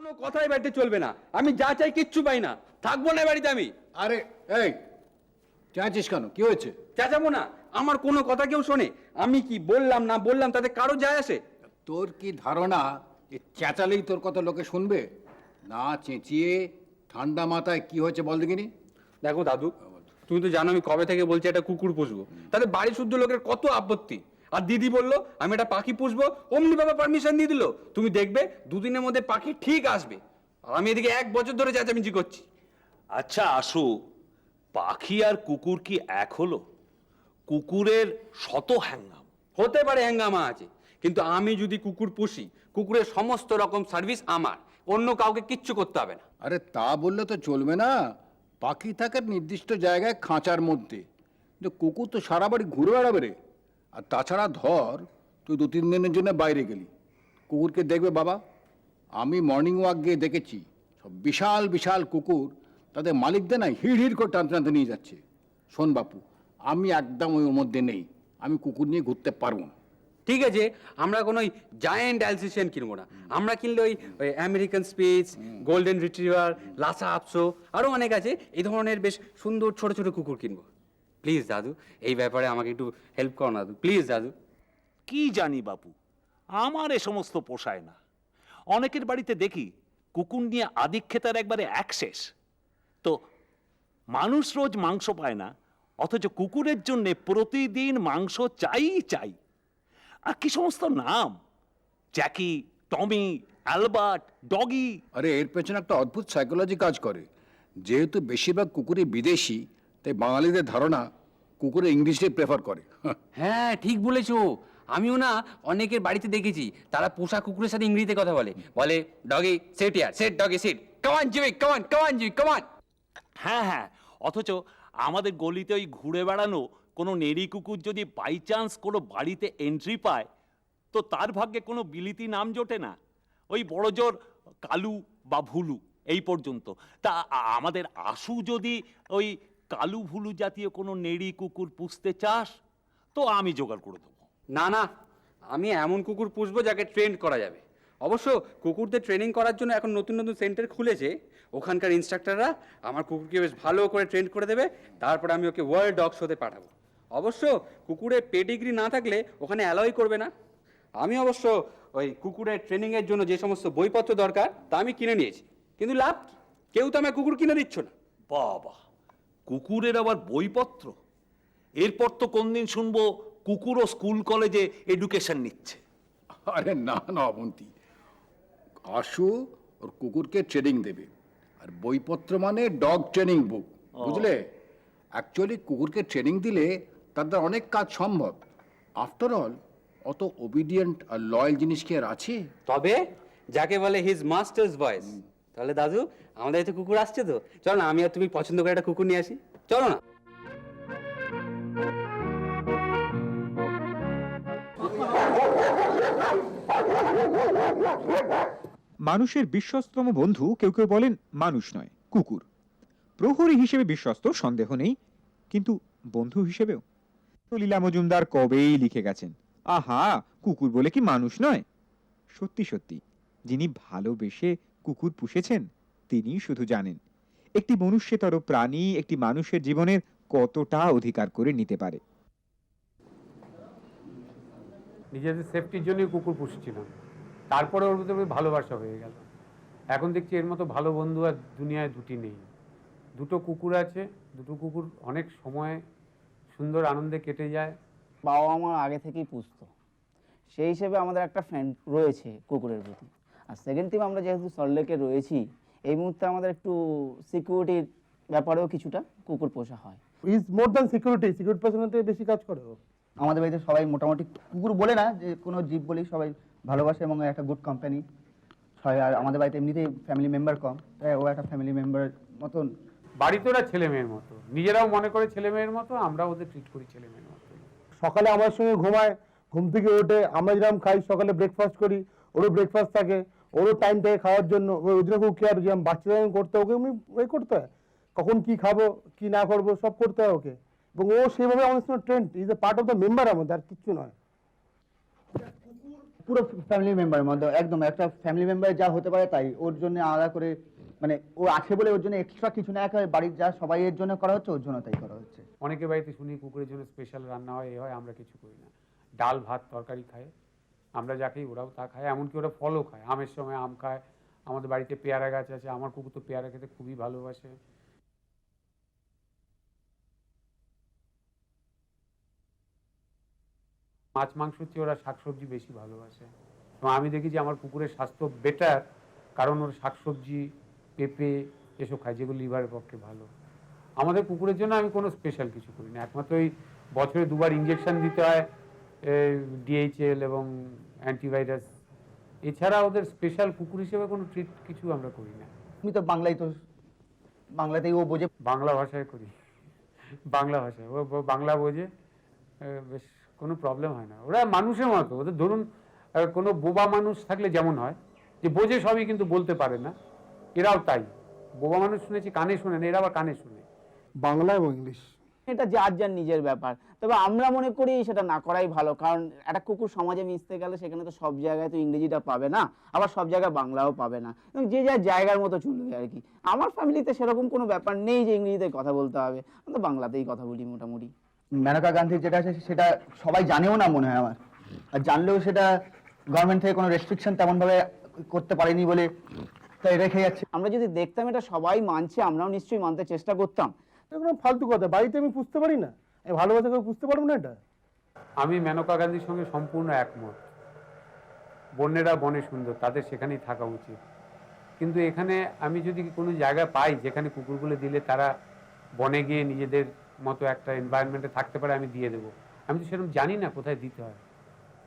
কোনো কথাই বাড়িতে চলবে না। আমি যা চাই কিচ্ছু পাই না, থাকবো না বাড়িতে আমি। আরে এই চেঁচিস কেন, কি হয়েছে? চেঁচাবো না, আমার কোনো কথা কেউ শোনে? আমি কি বললাম না বললাম তাতে কারো যায় আসে? তোর কি ধারণা যে চেঁচালেই তোর কথা লোকে শুনবে? না চেঁচিয়ে ঠান্ডা মাথায় কি হয়েছে বল দেখিনি। দেখো দাদু, তুমি তো জানো আমি কবে থেকে বলছি একটা কুকুর পুষবো, তাতে বাড়ি শুদ্ধ লোকের কত আপত্তি। আর দিদি বললো আমি একটা পাখি পুষবো, অমনি বাবা পারমিশন দিয়ে দিল। তুমি দেখবে দুদিনের মধ্যে পাখি ঠিক আসবে। আর আমি এদিকে 1 বছর ধরে চেঁচামেচি করছি। আচ্ছা আসু, পাখি আর কুকুর কি এক হলো? কুকুরের শত হ্যাঙ্গাম। হতে পারে হ্যাঙ্গামা আছে, কিন্তু আমি যদি কুকুর পুষি, কুকুরের সমস্ত রকম সার্ভিস আমার, অন্য কাউকে কিচ্ছু করতে হবে না। আরে তা বললে তো চলবে না। পাখি থাকে নির্দিষ্ট জায়গায় খাঁচার মধ্যে, কিন্তু কুকুর তো সারা বাড়ি ঘুরে বেড়াবে রে। আর তাছাড়া ধর তুই 2-3 দিনের জন্য বাইরে গেলি, কুকুরকে দেখবে বাবা। আমি মর্নিং ওয়াক গিয়ে দেখেছি, সব বিশাল বিশাল কুকুর তাদের মালিকদের না হিড় হিড় করে টানতে টানতে নিয়ে যাচ্ছে। শোন বাপু, আমি একদম ওই মধ্যে নেই, আমি কুকুর নিয়ে ঘুরতে পারবো না। ঠিক আছে, আমরা কোনো ওই জায়েন্ট অ্যালসেশিয়ান কিনবো না। আমরা কিনলে ওই American Spitz, golden retriever, Lhasa Apso, আরও অনেক আছে, এই ধরনের বেশ সুন্দর ছোট ছোট কুকুর কিনবো। প্লিজ দাদু, এই ব্যাপারে আমাকে একটু হেল্প করো না দাদু, প্লিজ দাদু। কি জানি বাপু, আমার এ সমস্ত পোষায় না। অনেকের বাড়িতে দেখি কুকুর নিয়ে আদিক্ষেতার একবারে অ্যাক্সেস। তো মানুষ রোজ মাংস পায় না, অথচ কুকুরের জন্য প্রতিদিন মাংস চাই চাই। আর কি সমস্ত নাম, জ্যাকি, টমি, অ্যালবার্ট, ডগি। আরে এর পেছনে একটা অদ্ভুত সাইকোলজি কাজ করে। যেহেতু বেশিরভাগ কুকুরই বিদেশি, তাই বাঙালিদের ধারণা কুকুরে ইংলিশে প্রেফার করে। হ্যাঁ ঠিক বলেছো, আমিও না অনেকের বাড়িতে দেখেছি তারা পোষা কুকুরের সাথে ইংরেজিতে কথা বলে, বলে doggy sit here, sit doggy sit, come on Jimmy, come on, come on Jimmy, come on. হ্যাঁ হ্যাঁ, অথচ আমাদের গলিতে ওই ঘুরে বেড়ানো কোনো নেড়ি কুকুর যদি বাই চান্স কোনো বাড়িতে এন্ট্রি পায়, তো তার ভাগ্যে কোনো বিলিতি নাম জোটে না। ওই বড় জোর কালু বা ভুলু এই পর্যন্ত। তা আমাদের আশু যদি ওই কালু ভুলু জাতীয় কোনো নেড়ি কুকুর পুষতে চাস, তো আমি জোগাড় করে দেবো। না না, আমি এমন কুকুর পুষবো যাকে ট্রেন করা যাবে। অবশ্য কুকুরদের ট্রেনিং করার জন্য এখন নতুন নতুন সেন্টার খুলেছে, ওখানকার ইনস্ট্রাক্টররা আমার কুকুরকে বেশ ভালো করে ট্রেন করে দেবে, তারপরে আমি ওকে ওয়ার্ল্ড ডগ শোতে পাঠাবো। অবশ্য কুকুরের পেডিগ্রি না থাকলে ওখানে অ্যালাউই করবে না। আমি অবশ্য ওই কুকুরের ট্রেনিংয়ের জন্য যে সমস্ত বইপত্র দরকার তা আমি কিনে নিয়েছি, কিন্তু লাভ কি? কেউ তো আমায় কুকুর কিনে দিচ্ছ না। বাবা, কুকুরের আবার বইপত্র? এরপর তো কোনদিন শুনবো কুকুরও স্কুল কলেজে এডুকেশন নিচ্ছে। আরে না না অবন্তী, আশু ওর কুকুরকে ট্রেনিং দেবে, আর বইপত্র মানে ডগ ট্রেনিং বুক, বুঝলে? অ্যাকচুয়ালি কুকুরকে ট্রেনিং দিলে তার দ্বারা অনেক কাজ সম্ভব। আফটার অল অত ওবিডিয়েন্ট আর লয়াল জিনিস কি আর আছে? তবে যাকে বলে হিজ মাস্টার্স ভয়েস। তাহলে দাদু, আমাদের এতে কুকুর আসছে তো, চলো না আমি আর তুমি পছন্দ করে একটা কুকুর নিয়ে আসি, চলো না। মানুষের বিশ্বস্ততম বন্ধু কেউ কেউ বলেন মানুষ নয়, কুকুর। প্রহরী হিসেবে বিশ্বস্ত সন্দেহ নেই, কিন্তু বন্ধু হিসেবেও লীলা মজুমদার কবেই লিখে গেছেন, আহা কুকুর বলে কি মানুষ নয়। সত্যি সত্যি যিনি ভালোবেসে কুকুর পুষেছেন তিনি শুধু জানেন একটি মনুষ্যতর প্রাণী একটি মানুষের জীবনের কতটা অধিকার করে নিতে পারে। নিজেদের সেফটির জন্যই কুকুর পুষছিলাম, তারপরে ওর ভিতরে ভালোবাসা হয়ে গেল। এখন দেখছি এর মতো ভালো বন্ধু আর দুনিয়ায় দুটি নেই। 2টো কুকুর আছে, 2টো কুকুর অনেক সময় সুন্দর আনন্দে কেটে যায়। বাবা মা আগে থেকেই পুষতো, সেই হিসেবে আমাদের একটা ফ্রেন্ড রয়েছে কুকুরের প্রতি। আর সেকেন্ড থিং, আমরা যেহেতু সল্টলেকে রয়েছি, এই মুহূর্তে আমাদের একটু সিকিউরিটির ব্যাপারেও কিছুটা কুকুর পোষা হয়। Is more than security, security পার্সনের থেকে বেশি কাজ করে ও। আমাদের বাড়িতে সবাই মোটামুটি কুকুর বলে না, যে কোনো জীব বলেই সবাই ভালোবাসে এবং একটা গুড কোম্পানি হয়। আর আমাদের বাড়িতে এমনিতেই ফ্যামিলি মেম্বার কম, তাই ও একটা ফ্যামিলি মেম্বারের মতন। বাড়িতে ওরা ছেলে মেয়ের মতো, নিজেরাও মনে করে ছেলে মেয়ের মতো, আমরা ওদের ট্রিট করি ছেলে মেয়ের মতো। সকালে আমার সঙ্গে ঘুমায়, ঘুম থেকে ওঠে, আমরা যেরকম খাই, সকালে ব্রেকফাস্ট করি, ওরও ব্রেকফাস্ট থাকে, ওরও টাইম থাকে খাওয়ার জন্য। ওই জন্য খুব কেয়ার, যেরকম বাচ্চাদের করতে হয় ওকে ওই করতে হয়, কখন কি খাবো কি না করবো সব করতে হয় ওকে। এবং ও সেভাবে আমাদের সঙ্গে trend, is a part of the member আমাদের, আর কিচ্ছু নয়। পুরো ফ্যামিলি মেম্বার মধ্যে একদম একটা ফ্যামিলি মেম্বার যা হতে পারে তাই, ওর জন্য আলাদা করে মানে ও আছে বলে ওর জন্য এক্সট্রা কিছু না, একেবারে বাড়ির যা সবাই এর জন্য করা হচ্ছে ওর জন্য তাই করা হচ্ছে। অনেকে বাড়িতে শুনি কুকুরের জন্য স্পেশাল রান্না হয়, এ হয়, আমরা কিছু করি না। ডাল ভাত তরকারি খায়, আমরা যাকেই ওরাও তা খায়, এমনকি ওরা ফলও খায়, আমের সময় আম খায়। আমাদের বাড়িতে পেয়ারা গাছ আছে, আমার কুকুর তো পেয়ারা খেতে খুবই ভালোবাসে। মাছ মাংস হচ্ছে ওরা শাকসবজি বেশি ভালোবাসে, এবং আমি দেখি যে আমার কুকুরের স্বাস্থ্য বেটার, কারণ ওর শাকসবজি, পেঁপে এসব খায়, যেগুলো লিভারের পক্ষে ভালো। আমাদের কুকুরের জন্য আমি কোনো স্পেশাল কিছু করি না, একমাত্র ওই বছরে 2 বার ইঞ্জেকশন দিতে হয়, ডিএইচএল এবং অ্যান্টিভাইরাস। এছাড়া ওদের স্পেশাল কুকুর হিসেবে কোনো ট্রিট কিছু আমরা করি না। তুমি তো বাংলাতেই ও বোঝে। বাংলা ভাষায় করি, বাংলা ভাষায় ও বাংলা বোঝে, বেশ কোনো প্রবলেম হয় না। ওরা মানুষের মতো, ওদের ধরুন কোনো বোবা মানুষ থাকলে যেমন হয় যে বোঝে সবই কিন্তু বলতে পারে না, এরাও তাই। বোবা মানুষ শুনেছি কানে শোনে না, এরা আবার কানে শোনে। বাংলা এবং ইংলিশ এটা যার যার নিজের ব্যাপার, তবে আমরা মনে করি সেটা না করাই ভালো, কারণ একটা কুকুর সমাজে মিশতে গেলে সেখানে তো সব জায়গায় তো ইংরেজিটা পাবে না, আবার সব জায়গায় বাংলাও পাবে না, এবং যে যার জায়গার মতো চলবে আর কি। আমার ফ্যামিলিতে সেরকম কোনো ব্যাপার নেই যে ইংরেজিতে কথা বলতে হবে, আমি তো বাংলাতেই কথা বলি মোটামুটি। মেনকা গান্ধীর যেটা আছে সেটা সবাই জানেও না মনে হয় আমার, আর জানলেও সেটা গভর্নমেন্ট থেকে কোনো রেস্ট্রিকশন তেমন ভাবে করতে পারেনি বলে তাই রেখে যাচ্ছে। আমরা যদি দেখতাম এটা সবাই মানছে, আমরাও নিশ্চয়ই মানতে চেষ্টা করতাম। এগুলো ফালতু কথা, বাড়িতে আমি পুষতে পারি না, আমি ভালোবাসা করে পুষতে পারবো না এটা। আমি মেনকা গান্ধীর সঙ্গে সম্পূর্ণ একমত। বন্যেরা বনে সুন্দর, তাদের সেখানেই থাকা উচিত। কিন্তু এখানে আমি যদি কোনো জায়গা পাই যেখানে কুকুরগুলো দিলে তারা বনে গিয়ে নিজেদের মতো একটা এনভায়রনমেন্টে থাকতে পারে, আমি দিয়ে দেবো। আমি তো সেরকম জানি না কোথায় দিতে হয়,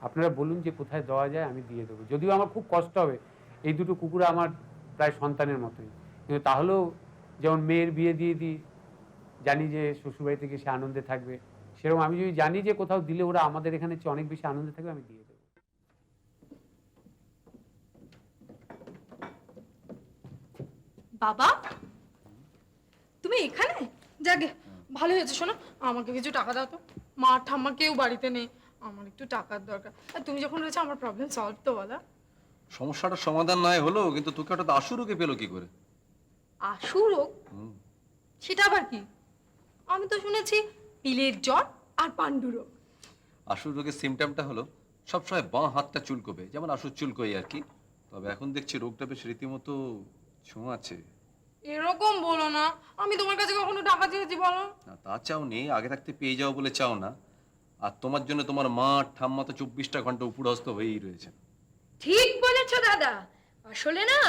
আপনারা বলুন যে কোথায় দেওয়া যায়, আমি দিয়ে দেবো। যদিও আমার খুব কষ্ট হবে, এই দুটো কুকুর আমার প্রায় সন্তানের মতোই, কিন্তু তাহলেও যেমন মেয়ের বিয়ে দিয়ে দিই, জানি যে শ্বশুরবাড়ি থেকে সে আনন্দে থাকবে, সেরকম আমি যদি জানি যে কোথাও দিলে ওরা আমাদের এখানে চেয়ে অনেক বেশি আনন্দে থাকবে, আমি দিয়ে দেবো। বাবা, তুমি এখানে? যাকে ভালো হয়েছে। শোনো, আমাকে কিছু টাকা দাও তো, মা ঠাম্মা কেউ বাড়িতে নেই, আমার একটু টাকার দরকার। আর তুমি যখন রয়েছে আমার প্রবলেম সলভ তো বলো। সমস্যাটার সমাধান নয় হলো, কিন্তু তোকে হঠাৎ আশুরোগে পেলো কি করে? আশুরোগ? সেটা আবার কি? আমি তো শুনেছি পিলের জ্বর আর পান্ডুরোগ। আশুর রোগের সিমটমটা হলো সবসময় বাঁ হাতটা চুলকোবে, যেমন আশুর চুলকোই আর কি। তবে এখন দেখছি রোগটা বেশ রীতিমতো ছোঁয়াছে। এরকম বলো না, আমি তোমার কাছে কখনো টাকা চেয়েছি বলো? না, তা চাও নেই, আগে থাকতে পেয়ে যাও বলে চাও না। আর তোমার জন্য তোমার মা ঠাম্মা তো 24টা ঘন্টা উপরহস্ত হয়েই রয়েছে। ঠিক বলেছ দাদা, আসলে না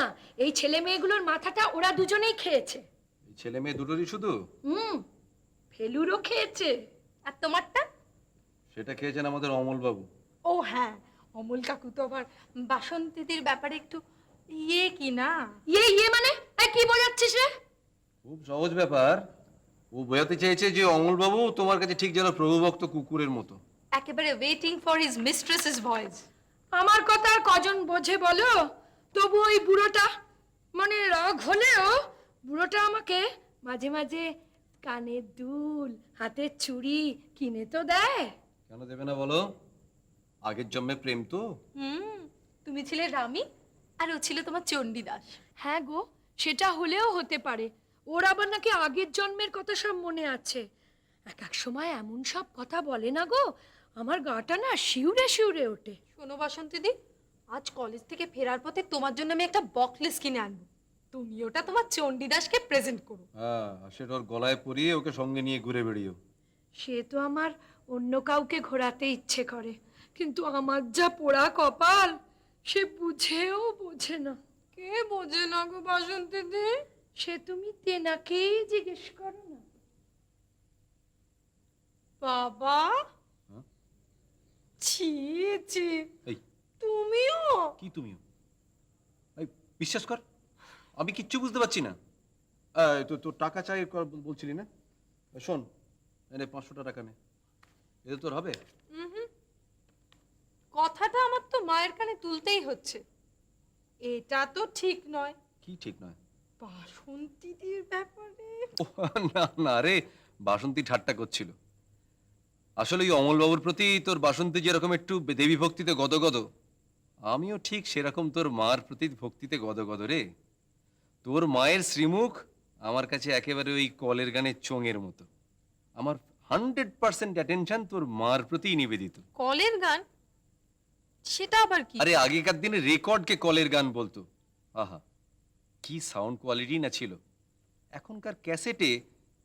এই ছেলে মেয়েগুলোর মাথাটা ওরা দুজনেই খেয়েছে। এই ছেলে মেয়ে দুটোরই শুধু? ফেলুরও খেয়েছে। আর তোমারটা? সেটা খেয়েছেন আমাদের অমল বাবু। ও হ্যাঁ, অমল কাকু তো আবার বাসন্তীদের ব্যাপারে একটু ইয়ে কি না। ইয়ে মানে কি বোঝাচ্ছিস রে? খুব সহজ ব্যাপার। ও বোঝাতে চেয়েছে যে অমল বাবু তোমার কাছে ঠিক যেন প্রভুভক্ত কুকুরের মতো, একেবারে ওয়েটিং ফর হিজ মিস্ট্রেসেস ভয়েস। আমার কথা আর কজন বোঝে বলো? তবু ওই বুড়োটা মানে রাগ হলেও বুড়োটা আমাকে মাঝে মাঝে কানের দুল, হাতের চুড়ি কিনে তো দেয়। কেন দেবে না বলো? আগের জন্মে প্রেম তো। তুমি ছিলে রানী আর ও ছিল তোমার চণ্ডীদাস। হ্যাঁ গো, সেটা হলেও হতে পারে। ওর আবার নাকি আগের জন্মের কথা সব মনে আছে। এক এক সময় এমন সব কথা বলে না গো, আমার গাটা না শিউরে শিউরে ওঠে। শোনো বাসন্তী দি, আজ কলেজ থেকে ফেরার পথে তোমার জন্য আমি একটা বকলেস কিনে আনবো, তুমি ওটা তোমার চণ্ডীদাসকে প্রেজেন্ট করো। হ্যাঁ, সেটা ওর গলায় পরিয়ে ওকে সঙ্গে নিয়ে ঘুরে বেড়িও। সে তো আমার অন্য কাউকে ঘোরাতে ইচ্ছে করে, কিন্তু আমার যা পোড়া কপাল, সে বুঝেও বোঝে না। কে বোঝে না গো বাসন্তী দি? সে তুমি তেনাকেই জিজ্ঞেস করো না। বাবা, হ্যাঁ? ছি ছি, এই তুমিও? কি তুমিও? এই বিশ্বাস কর, আমি কিচ্ছু বুঝতে পারছি না। তো তোর টাকা চাই বলছিলি না? শোন, এনে 500 টাকা নে, এতে তোর হবে? কথাটা আমার তো মায়ের কানে তুলতেই হচ্ছে। এটা তো ঠিক নয়। কি ঠিক নয়? বাসন্তীদের ব্যাপারে। ও, না না রে, বাসন্তী ঠাট্টা করছিল। আসলে এই অমলবাবুর প্রতি তোর বাসন্তী যেরকম একটু দেবী ভক্তিতে গদগদ, আমিও ঠিক সেরকম তোর মার প্রতি ভক্তিতে গদগদ রে। তোর মায়ের শ্রীমুখ আমার কাছে একেবারে ওই কলের গানের চোঙের মতো। আমার 100% অ্যাটেনশন তোর মার প্রতি নিবেদিত। কলের গান? সেটা আবার কি? আরে আগেকার দিনে রেকর্ডকে কলের গান বলতো। আহা, কি সাউন্ড কোয়ালিটি না ছিল। এখনকার ক্যাসেটে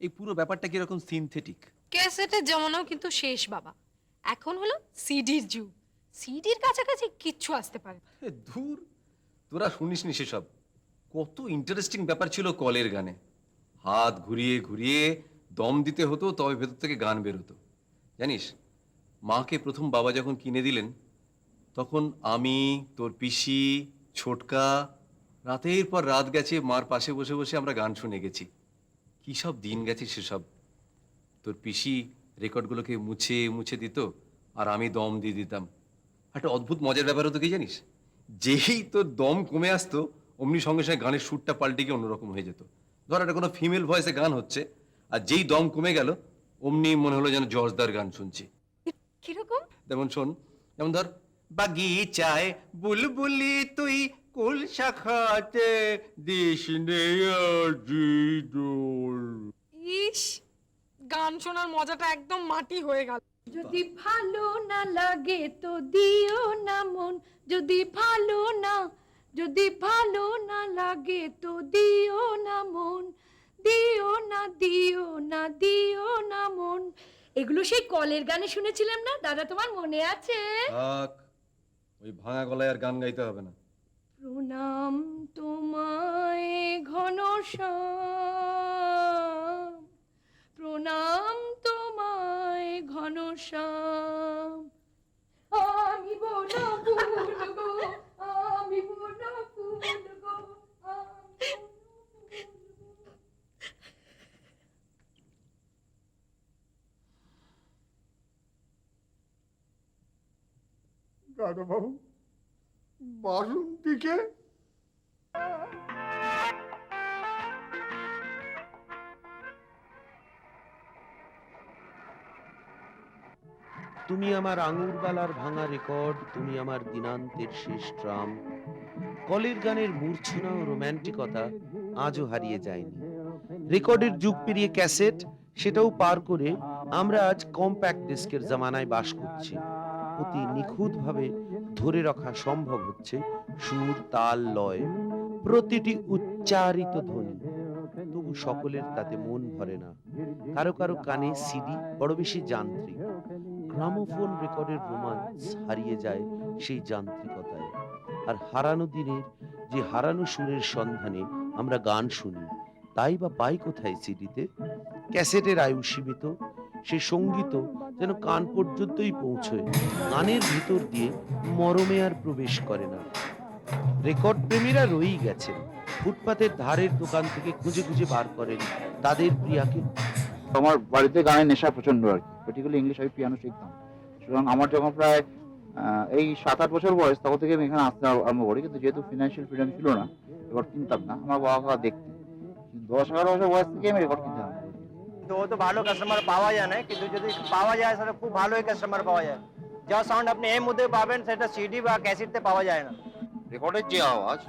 এই পুরো ব্যাপারটা কিরকম সিনথেটিক। ক্যাসেটের জমানাও কিন্তু শেষ বাবা, এখন হলো সিডির যুগ। সিডির কাছাকাছি কিচ্ছু আসতে পারে না। ধুর, তোরা শুনিসনি সেসব। কত ইন্টারেস্টিং ব্যাপার ছিল কলের গানে। হাত ঘুরিয়ে ঘুরিয়ে দম দিতে হতো, তবে ভেতর থেকে গান বেরোতো। জানিস, মাকে প্রথম বাবা যখন কিনে দিলেন, তখন আমি, তোর পিসি, ছোটকা রাতের পর রাত গেছে মার পাশে বসে বসে আমরা গান শুনে গেছি। কি সব দিন গেছে সেসব। তোর পিসি রেকর্ডগুলোকে মুছে মুছে দিত, আর আমি দম দিয়ে দিতাম। একটা অদ্ভুত মজার ব্যাপার হতো কি জানিস, যেই তোর দম কমে আসতো অমনি সঙ্গে সঙ্গে গানের সুরটা পাল্টে গিয়ে অন্যরকম হয়ে যেত। ধর একটা কোনো ফিমেল ভয়েসে গান হচ্ছে, আর যেই দম কমে গেল অমনি মনে হলো যেন জর্জদার গান শুনছি। কিরকম? যেমন শোন, যেমন ধর, বাগিচায় বুলবুলি তুই কুল শাখাতে দিস নে আজি দোল। ইস, গান শোনার মজাটা একদম মাটি হয়ে গেল। যদি ভালো না লাগে তো দিও না মন, যদি ভালো না, যদি ভালো না লাগে তো দিও না মন, দিও না, দিও না, দিও না মন। এগুলো সেই কলের গানে শুনেছিলাম না দাদা, তোমার মনে আছে? থাক, ওই ভাঙা গলায় আর গান গাইতে হবে না। প্রণাম তোমায় ঘনশ্যাম, প্রণাম তোমায় ঘনশ্যাম। আমি বন ফুল গো, আমি বন ফুল গো, আমি বন ফুল গো। দাদাবাবু, বাসন্তীকে তুমি আমার আঙুরবালার ভাঙা রেকর্ড, তুমি আমার দিনান্তের শেষ ট্রাম। কলের গানের মূর্ছনা ও রোম্যান্টিকতা আজও হারিয়ে যায়নি। রেকর্ডের যুগ পেরিয়ে ক্যাসেট, সেটাও পার করে আমরা আজ কম্প্যাক্ট ডিস্কের জামানায় বাস করছি। অতি নিখুঁতভাবে ধরে রাখা সম্ভব হচ্ছে সুর, তাল, লয়, প্রতিটি উচ্চারিত ধ্বনি। তবু সকলের তাতে মন ভরে না। কারো কারো কানে সিডি বড় বেশি যান্ত্রিক। গ্রামোফোন রেকর্ডের রোমান্স হারিয়ে যায় সেই যান্ত্রিকতায়। আর হারানো দিনের যে হারানো সুরের সন্ধানে আমরা গান শুনি, তাই বা পাই কোথায় সিডিতে? ক্যাসেটের আয়ু সীমিত, সে সঙ্গীত যেন কান পর্যন্তই পৌঁছয়, গানের ভিতর দিয়ে মরমে আর প্রবেশ করে না। রেকর্ড প্রেমীরা রয়েই গেছেন, ফুটপাতের ধারের দোকান থেকে খুঁজে খুঁজে বার করেন তাদের প্রিয়াকে। আমার বাড়িতে গানের নেশা প্রচন্ড আর কি, পার্টিকুলার ইংলিশ আমি পিয়ানো শিখতাম। সুতরাং আমার যখন প্রায় এই 7-8 বছর বয়স, তখন থেকে আমি এখানে আসতে আরম্ভ করি। কিন্তু যেহেতু ফিনান্সিয়াল ফ্রিডম ছিল না, রেকর্ড কিনতাম না, আমার বাবা কাকা দেখতেন। 10-11 বছর বয়স থেকে আমি রেকর্ড কিনতে আরম্ভ করি। তো ও তো ভালো কাস্টমার পাওয়া যায় না, কিন্তু যদি পাওয়া যায় সেটা খুব ভালোই কাস্টমার পাওয়া যায়। যা সাউন্ড আপনি এর মধ্যে পাবেন সেটা সিডি বা ক্যাসেটে পাওয়া যায় না। রেকর্ডের যে আওয়াজ,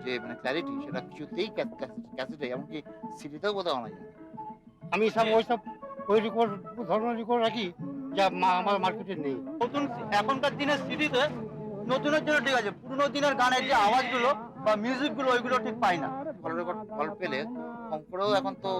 যে মানে ক্ল্যারিটি, সেটা কিছুতেই ক্যাসেটে, এমনকি সিডিতেও বোধহয় আনা যায় না। আমি সব ওই রেকর্ড, ধরনের রেকর্ড রাখি যা আমার মার্কেটে নেই। নতুন এখনকার দিনের সিডিতে নতুনের জন্য ঠিক আছে, পুরোনো দিনের গানের যে আওয়াজগুলো বা মিউজিকগুলো ওইগুলো ঠিক পাই না। ভালো রেকর্ড ভালো পেলে কম করেও এখন তো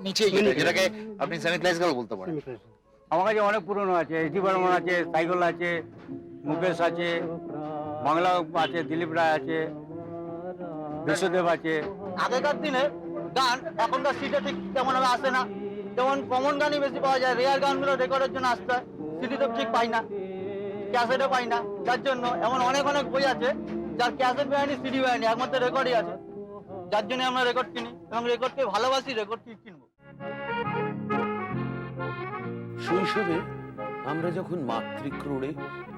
নিচে যেটাকে আপনি সেমি ক্লাসিক্যাল বলতে পারেন? আমার কাছে অনেক পুরনো আছে, এসডি বর্মন আছে, সাইকেল আছে, মুকেশ আছে, বাংলা আছে, দিলীপ রায় আছে, বিশ্বদেব আছে। আগেকার দিনে গান এখনকার সিটে ঠিক তেমন ভাবে আসে না, যেমন কমন গানই বেশি পাওয়া যায়, রেয়ার গানগুলো রেকর্ডের জন্য আসতে হয়, সিডি তো ঠিক পাই না, ক্যাসেটে পাই না, যার জন্য এমন অনেক অনেক বই আছে যার ক্যাসেট বেরোয়নি, সিডি বেরোয়নি, একমাত্র রেকর্ডই আছে, যার জন্য আমরা রেকর্ড কিনি এবং রেকর্ডকে ভালোবাসি, রেকর্ড কিনবো। শৈশবে আমরা যখন মাতৃক্রোড়ে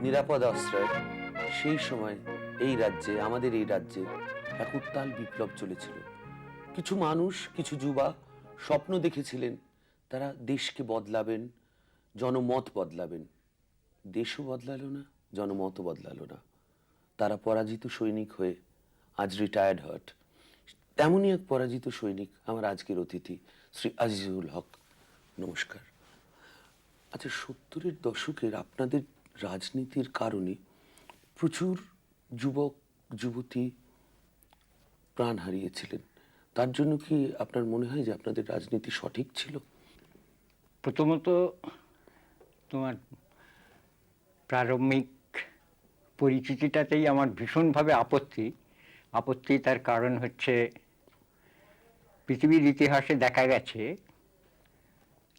নিরাপদ আশ্রয়, সেই সময় এই রাজ্যে, আমাদের এই রাজ্যে এক উত্তাল বিপ্লব চলেছিল। কিছু মানুষ, কিছু যুবা স্বপ্ন দেখেছিলেন তারা দেশকে বদলাবেন, জনমত বদলাবেন। দেশও বদলালো না, জনমতও বদলালো না। তারা পরাজিত সৈনিক হয়ে আজ রিটায়ার্ড হার্ট। তেমনই এক পরাজিত সৈনিক আমার আজকের অতিথি শ্রী আজিজুল হক। নমস্কার। আচ্ছা, 70-এর দশকের আপনাদের রাজনীতির কারণে প্রচুর যুবক যুবতী প্রাণ হারিয়েছিলেন। তার জন্য কি আপনার মনে হয় যে আপনাদের রাজনীতি সঠিক ছিল? প্রথমত তোমার প্রারম্ভিক পরিচিতিটাতেই আমার ভীষণভাবে আপত্তি। তার কারণ হচ্ছে পৃথিবীর ইতিহাসে দেখা গেছে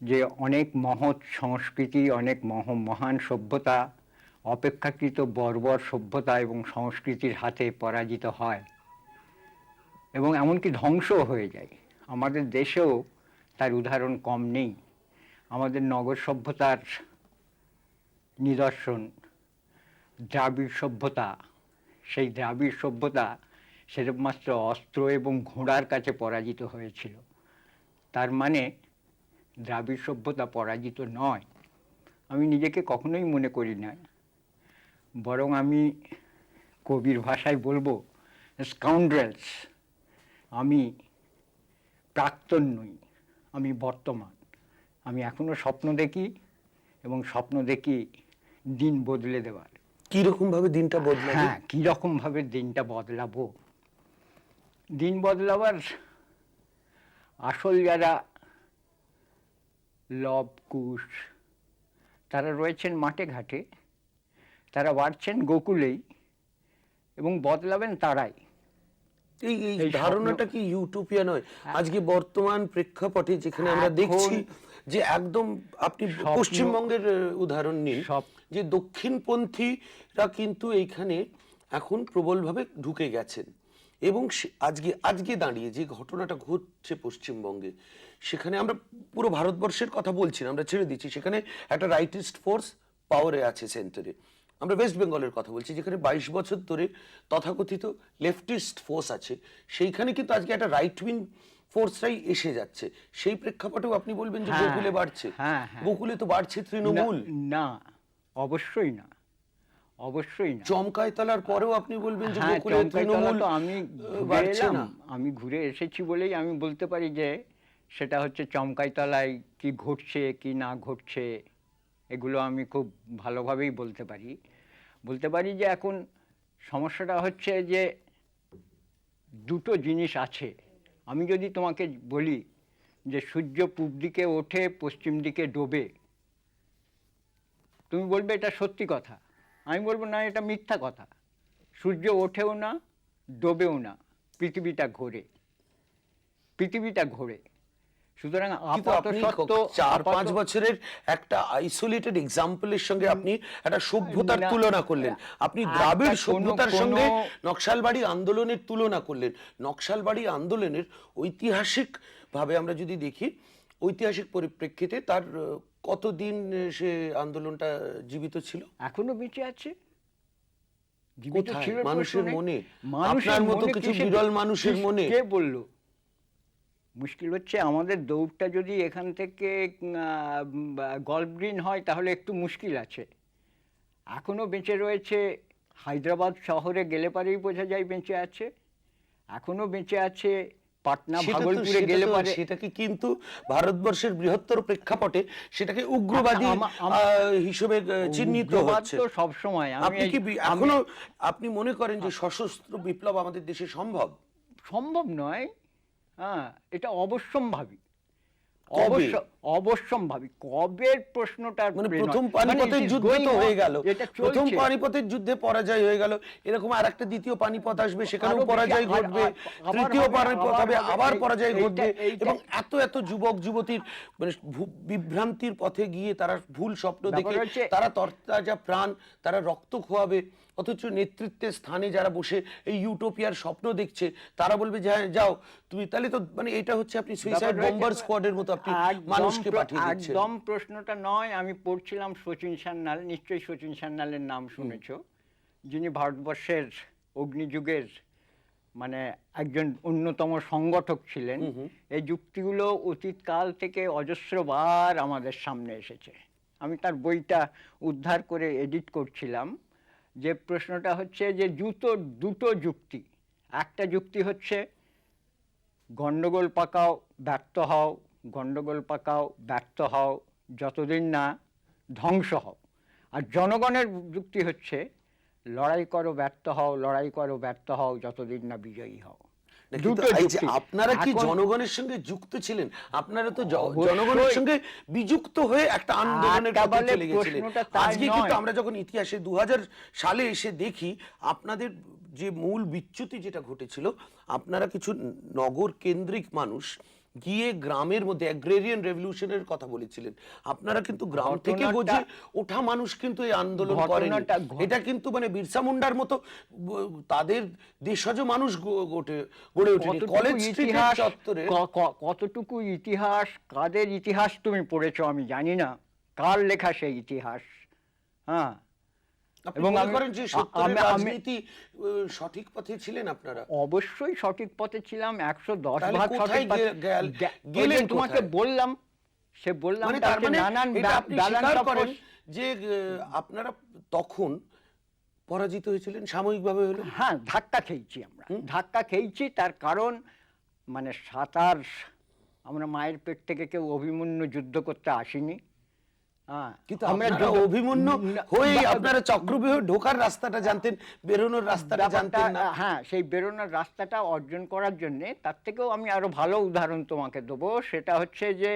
যে অনেক মহৎ সংস্কৃতি, অনেক মহান সভ্যতা অপেক্ষাকৃত বর্বর সভ্যতা এবং সংস্কৃতির হাতে পরাজিত হয় এবং এমনকি ধ্বংসও হয়ে যায়। আমাদের দেশেও তার উদাহরণ কম নেই। আমাদের নগর সভ্যতার নিদর্শন দ্রাবিড় সভ্যতা। সেই দ্রাবিড় সভ্যতা সেরকম মাত্র অস্ত্র এবং ঘোড়ার কাছে পরাজিত হয়েছিল। তার মানে দ্রাবিড় সভ্যতা পরাজিত নয়, আমি নিজেকে কখনোই মনে করি না। বরং আমি কবির ভাষায় বলবো স্কাউন্ড্রেলস। আমি প্রাক্তন নই, আমি বর্তমান। আমি এখনো স্বপ্ন দেখি এবং স্বপ্ন দেখি দিন বদলে দেওয়ার। কিরকম ভাবে দিনটা বদলাবে? হ্যাঁ, কিরকম ভাবে দিনটা বদলাবো। দিন বদলাবার আসল যারা লব কুশ তারা রয়েছেন মাঠে ঘাটে, তারা বাড়ছেন গোকুলেই এবং বদলাবেন তারাই। এই ধারণাটা কি ইউটোপিয়া নয়? আজকে বর্তমান প্রেক্ষাপটে যেখানে আমরা দেখছি যে একদম, আপনি পশ্চিমবঙ্গের উদাহরণ নিন, যে দক্ষিণপন্থীরা কিন্তু এইখানে এখন প্রবলভাবে ঢুকে গেছেন এবং আজকে দাঁড়িয়ে যে ঘটনাটা ঘটছে পশ্চিমবঙ্গে, সেখানে আমরা পুরো ভারতবর্ষের কথা বলছি না, আমরা ছেড়ে দিচ্ছি, সেখানে একটা রাইটিস্ট ফোর্স পাওয়ারে আছে সেন্টারে। আমরা ওয়েস্ট বেঙ্গলের কথা বলছি, যেখানে 22 বছর ধরে তথাকথিত লেফটিস্ট ফোর্স আছে, সেইখানে কিন্তু আজকে একটা রাইট উইং ফোর্সরাই এসে যাচ্ছে। সেই প্রেক্ষাপটেও আপনি বলবেন যে গোকুলে বাড়ছে? গোকুলে তো বাড়ছে তৃণমূল। না, অবশ্যই না, অবশ্যই না। চমকাইতলার পরেও আপনি বলবেন যে গোকুলে তৃণমূল? আমি আমি ঘুরে এসেছি বলেই আমি বলতে পারি যে সেটা হচ্ছে চমকাইতলায় কি ঘটছে কি না ঘটছে এগুলো আমি খুব ভালোভাবেই বলতে পারি যে এখন সমস্যাটা হচ্ছে যে দুটো জিনিস আছে। আমি যদি তোমাকে বলি যে সূর্য পূব দিকে ওঠে পশ্চিম দিকে ডোবে, তুমি বলবে এটা সত্যি কথা, আমি বলবো না, এটা মিথ্যা কথা। সূর্য ওঠেও না, ডোবেও না, পৃথিবীটা ঘোরে। সুতরাং আপনি 4-5 বছরের একটা আইসোলেটেড এক্সাম্পলের সঙ্গে আপনি একটা সভ্যতার তুলনা করলেন, আপনি দ্রাবিড় সভ্যতার সঙ্গে নকশালবাড়ি আন্দোলনের তুলনা করলেন। নকশালবাড়ি আন্দোলনের ঐতিহাসিক ভাবে আমরা যদি দেখি, ঐতিহাসিক পরিপ্রেক্ষিতে তার কতদিন সে আন্দোলনটা জীবিত ছিল? এখনো বেঁচে আছে। মানুষের মনে, আপনার মতো কিছু বিরল মানুষের মনে। কে বললো? মুশকিল হচ্ছে আমাদের দৌড়টা যদি এখান থেকে গল্ফ গ্রিন হয় তাহলে একটু মুশকিল আছে। এখনো বেঁচে রয়েছে, হায়দ্রাবাদ শহরে গেলে পরেই বোঝা যায় বেঁচে আছে। এখনো বেঁচে আছে পাটনা, ভাগলপুরে গেলে পরে। সেটাকে কিন্তু ভারতবর্ষের বৃহত্তর প্রেক্ষাপটে সেটাকে উগ্রবাদী হিসেবে চিহ্নিত হচ্ছে সব সময়। আপনি কি এখনো আপনি মনে করেন যে সশস্ত্র বিপ্লব আমাদের দেশে সম্ভব? সম্ভব নয়, হ্যাঁ, এটা অবশ্যম্ভাবী। কবে? অবশ্যম্ভাবী কবের প্রশ্নটা মানে প্রথম পানিপথের যুদ্ধ তো হয়ে গেল, প্রথম পানিপথের যুদ্ধে পরাজয় হয়ে গেল, এরকম আর একটা দ্বিতীয় পানিপথ আসবে, সেখানেও পরাজয় ঘটবে, তৃতীয় পানিপথ হবে, আবার পরাজয় ঘটবে, এবং এত এত যুবক যুবতীর মানে বিভ্রান্তির পথে গিয়ে তারা ভুল স্বপ্ন দেখে তারা তরতাজা প্রাণ, তারা রক্ত খোয়াবে, অথচ নেতৃত্বের স্থানে যারা বসে এই ইউটোপিয়ার স্বপ্ন দেখছে তারা বলবে যে হ্যাঁ যাও তুমি, তাহলে তো মানে এটা হচ্ছে আপনি সুইসাইড বম্বার স্কোয়াডের মতো আপনি মানুষকে পাঠিয়ে দিচ্ছেন। একদম প্রশ্নটা নয়। আমি পড়ছিলাম শচীন সান্যাল, নিশ্চয়ই শচীন সান্যালের নাম শুনেছো, যিনি ভারতবর্ষের অগ্নিযুগের মানে একজন অন্যতম সংগঠক ছিলেন। এই যুক্তিগুলো অতীতকাল থেকে অজস্রবার আমাদের সামনে এসেছে। আমি তার বইটা উদ্ধার করে এডিট করছিলাম। যে প্রশ্নটা হচ্ছে যে দুটো যুক্তি। একটা যুক্তি হচ্ছে গন্ডগোল পাকাও ব্যর্থ হও, গন্ডগোল পাকাও ব্যর্থ হও, যতদিন না ধ্বংস হও। আর জনগণের যুক্তি হচ্ছে লড়াই করো ব্যর্থ হও, লড়াই করো ব্যর্থ হও, যতদিন না বিজয়ী হও। আপনারা কি জনগণের সঙ্গে যুক্ত ছিলেন? আপনারা তো জনগণের সঙ্গে বিযুক্ত হয়ে একটা আন্দোলনের পথে চলে গেছিলেন। আজকে কিন্তু আমরা যখন ইতিহাসে 2000 সালে এসে দেখি আপনাদের যে মূল বিচ্যুতি যেটা ঘটেছিল, আপনারা কিছু নগর কেন্দ্রিক মানুষ গিয়ে গ্রামের মধ্যে অ্যাগ্রেরিয়ান রেভলিউশনের কথা বলেছিলেন। আপনারা কিন্তু গ্রাম থেকে গজে ওঠা মানুষ কিন্তু এই আন্দোলন করেন। এটা কিন্তু মানে বিরসা মুন্ডার মতো তাদের দেশজ মানুষ গড়ে ওঠেনি। কলেজ স্ট্রিটের চত্বরে কতটুকু ইতিহাস, কাদের ইতিহাস তুমি পড়েছো আমি জানি না, কার লেখা সেই ইতিহাস। হ্যাঁ, এবং মনে করেন যে সত্যের রাজনীতি সঠিক পথে ছিলেন আপনারা? অবশ্যই সঠিক পথে ছিলাম, 110 ভাগ সঠিক গেলে তোমাকে বললাম। সে বললাম তার মানে আপনি স্বীকার করেন যে আপনারা তখন পরাজিত হয়েছিলেন সাময়িকভাবে হলো? হ্যাঁ, ধাক্কা খেয়েছি আমরা, ধাক্কা খেয়েছি। তার কারণ মানে আমরা মায়ের পেট থেকে কেউ অভিমন্যু যুদ্ধ করতে আসিনি। কিন্তু আমরা অভিমন্যু হয়ে আপনারা চক্রব্যূহে ঢোকার রাস্তাটা জানতেন, বেরোনোর রাস্তাটা জানতেন না। হ্যাঁ, সেই বেরোনোর রাস্তাটা অর্জন করার জন্য তার থেকেও আমি আরো ভালো উদাহরণ তোমাকে দেবো। সেটা হচ্ছে যে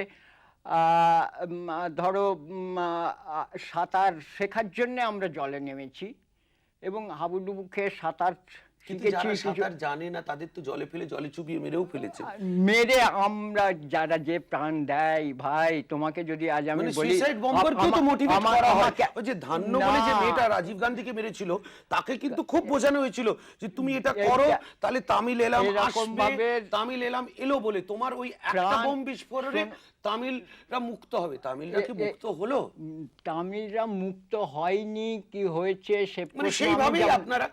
ধরো সাঁতার শেখার জন্য আমরা জলে নেমেছি এবং হাবুডুবু খেয়ে সাঁতার জানে না তাদের তো জলে ফেলে জলে চুবিয়ে মেরেও ফেলেছে। মেরে আমরা যারা যে প্রাণ দেয় ভাই, তোমাকে যদি আজ আমি বলি সুইসাইড বম্বারকেও তো মোটিভেট করা হয়। ওই যে ধান্য বলে যে মেয়েটা রাজীব গান্ধীকে মেরেছিল, তাকে কিন্তু খুব বোঝানো হয়েছিল যে তুমি এটা করো তাহলে তামিল এলাম আসবে, তামিল এলাম এলো বলে তোমার ওই একটা বোম বিস্ফোরণে তামিলরা মুক্ত হবে। তামিলরা কি মুক্ত হলো? তামিলরা মুক্ত হয়নি, কি হয়েছে সে মানে সেইভাবেই আপনারা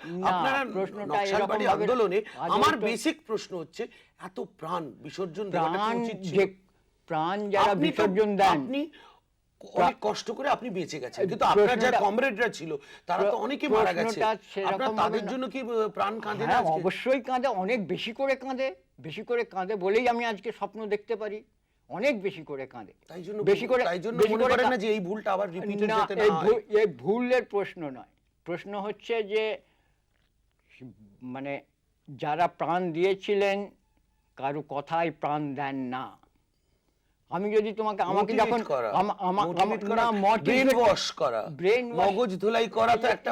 নকশালবাড়ি আন্দোলনে আমার বেসিক প্রশ্ন হচ্ছে এত প্রাণ বিসর্জন দেওয়াটা উচিত ছিল? প্রাণ যারা বিসর্জন দেন, আপনি অনেক কষ্ট করে আপনি বেঁচে গেছেন, কিন্তু আপনার যারা কমরেডরা ছিল তারা তো অনেকে মারা গেছে। আপনারা তাদের জন্য কি প্রাণ কাঁদে না? অবশ্যই কাঁদে, অনেক বেশি করে কাঁদে। বেশি করে কাঁদে বলেই আমি আজকে স্বপ্ন দেখতে পারি, অনেক বেশি করে কাঁদে। বেশি করে মনে করেন না যে এই ভুলটা আবার রিপিটেড যাতে না হয়? এই ভুলের প্রশ্ন নয়, প্রশ্ন হচ্ছে যে মানে যারা প্রাণ দিয়েছিলেন কারো কথায় প্রাণ দেন না। আমি যদি তোমাকে আমাকে যখন মগজ ধুলাই করা তো একটা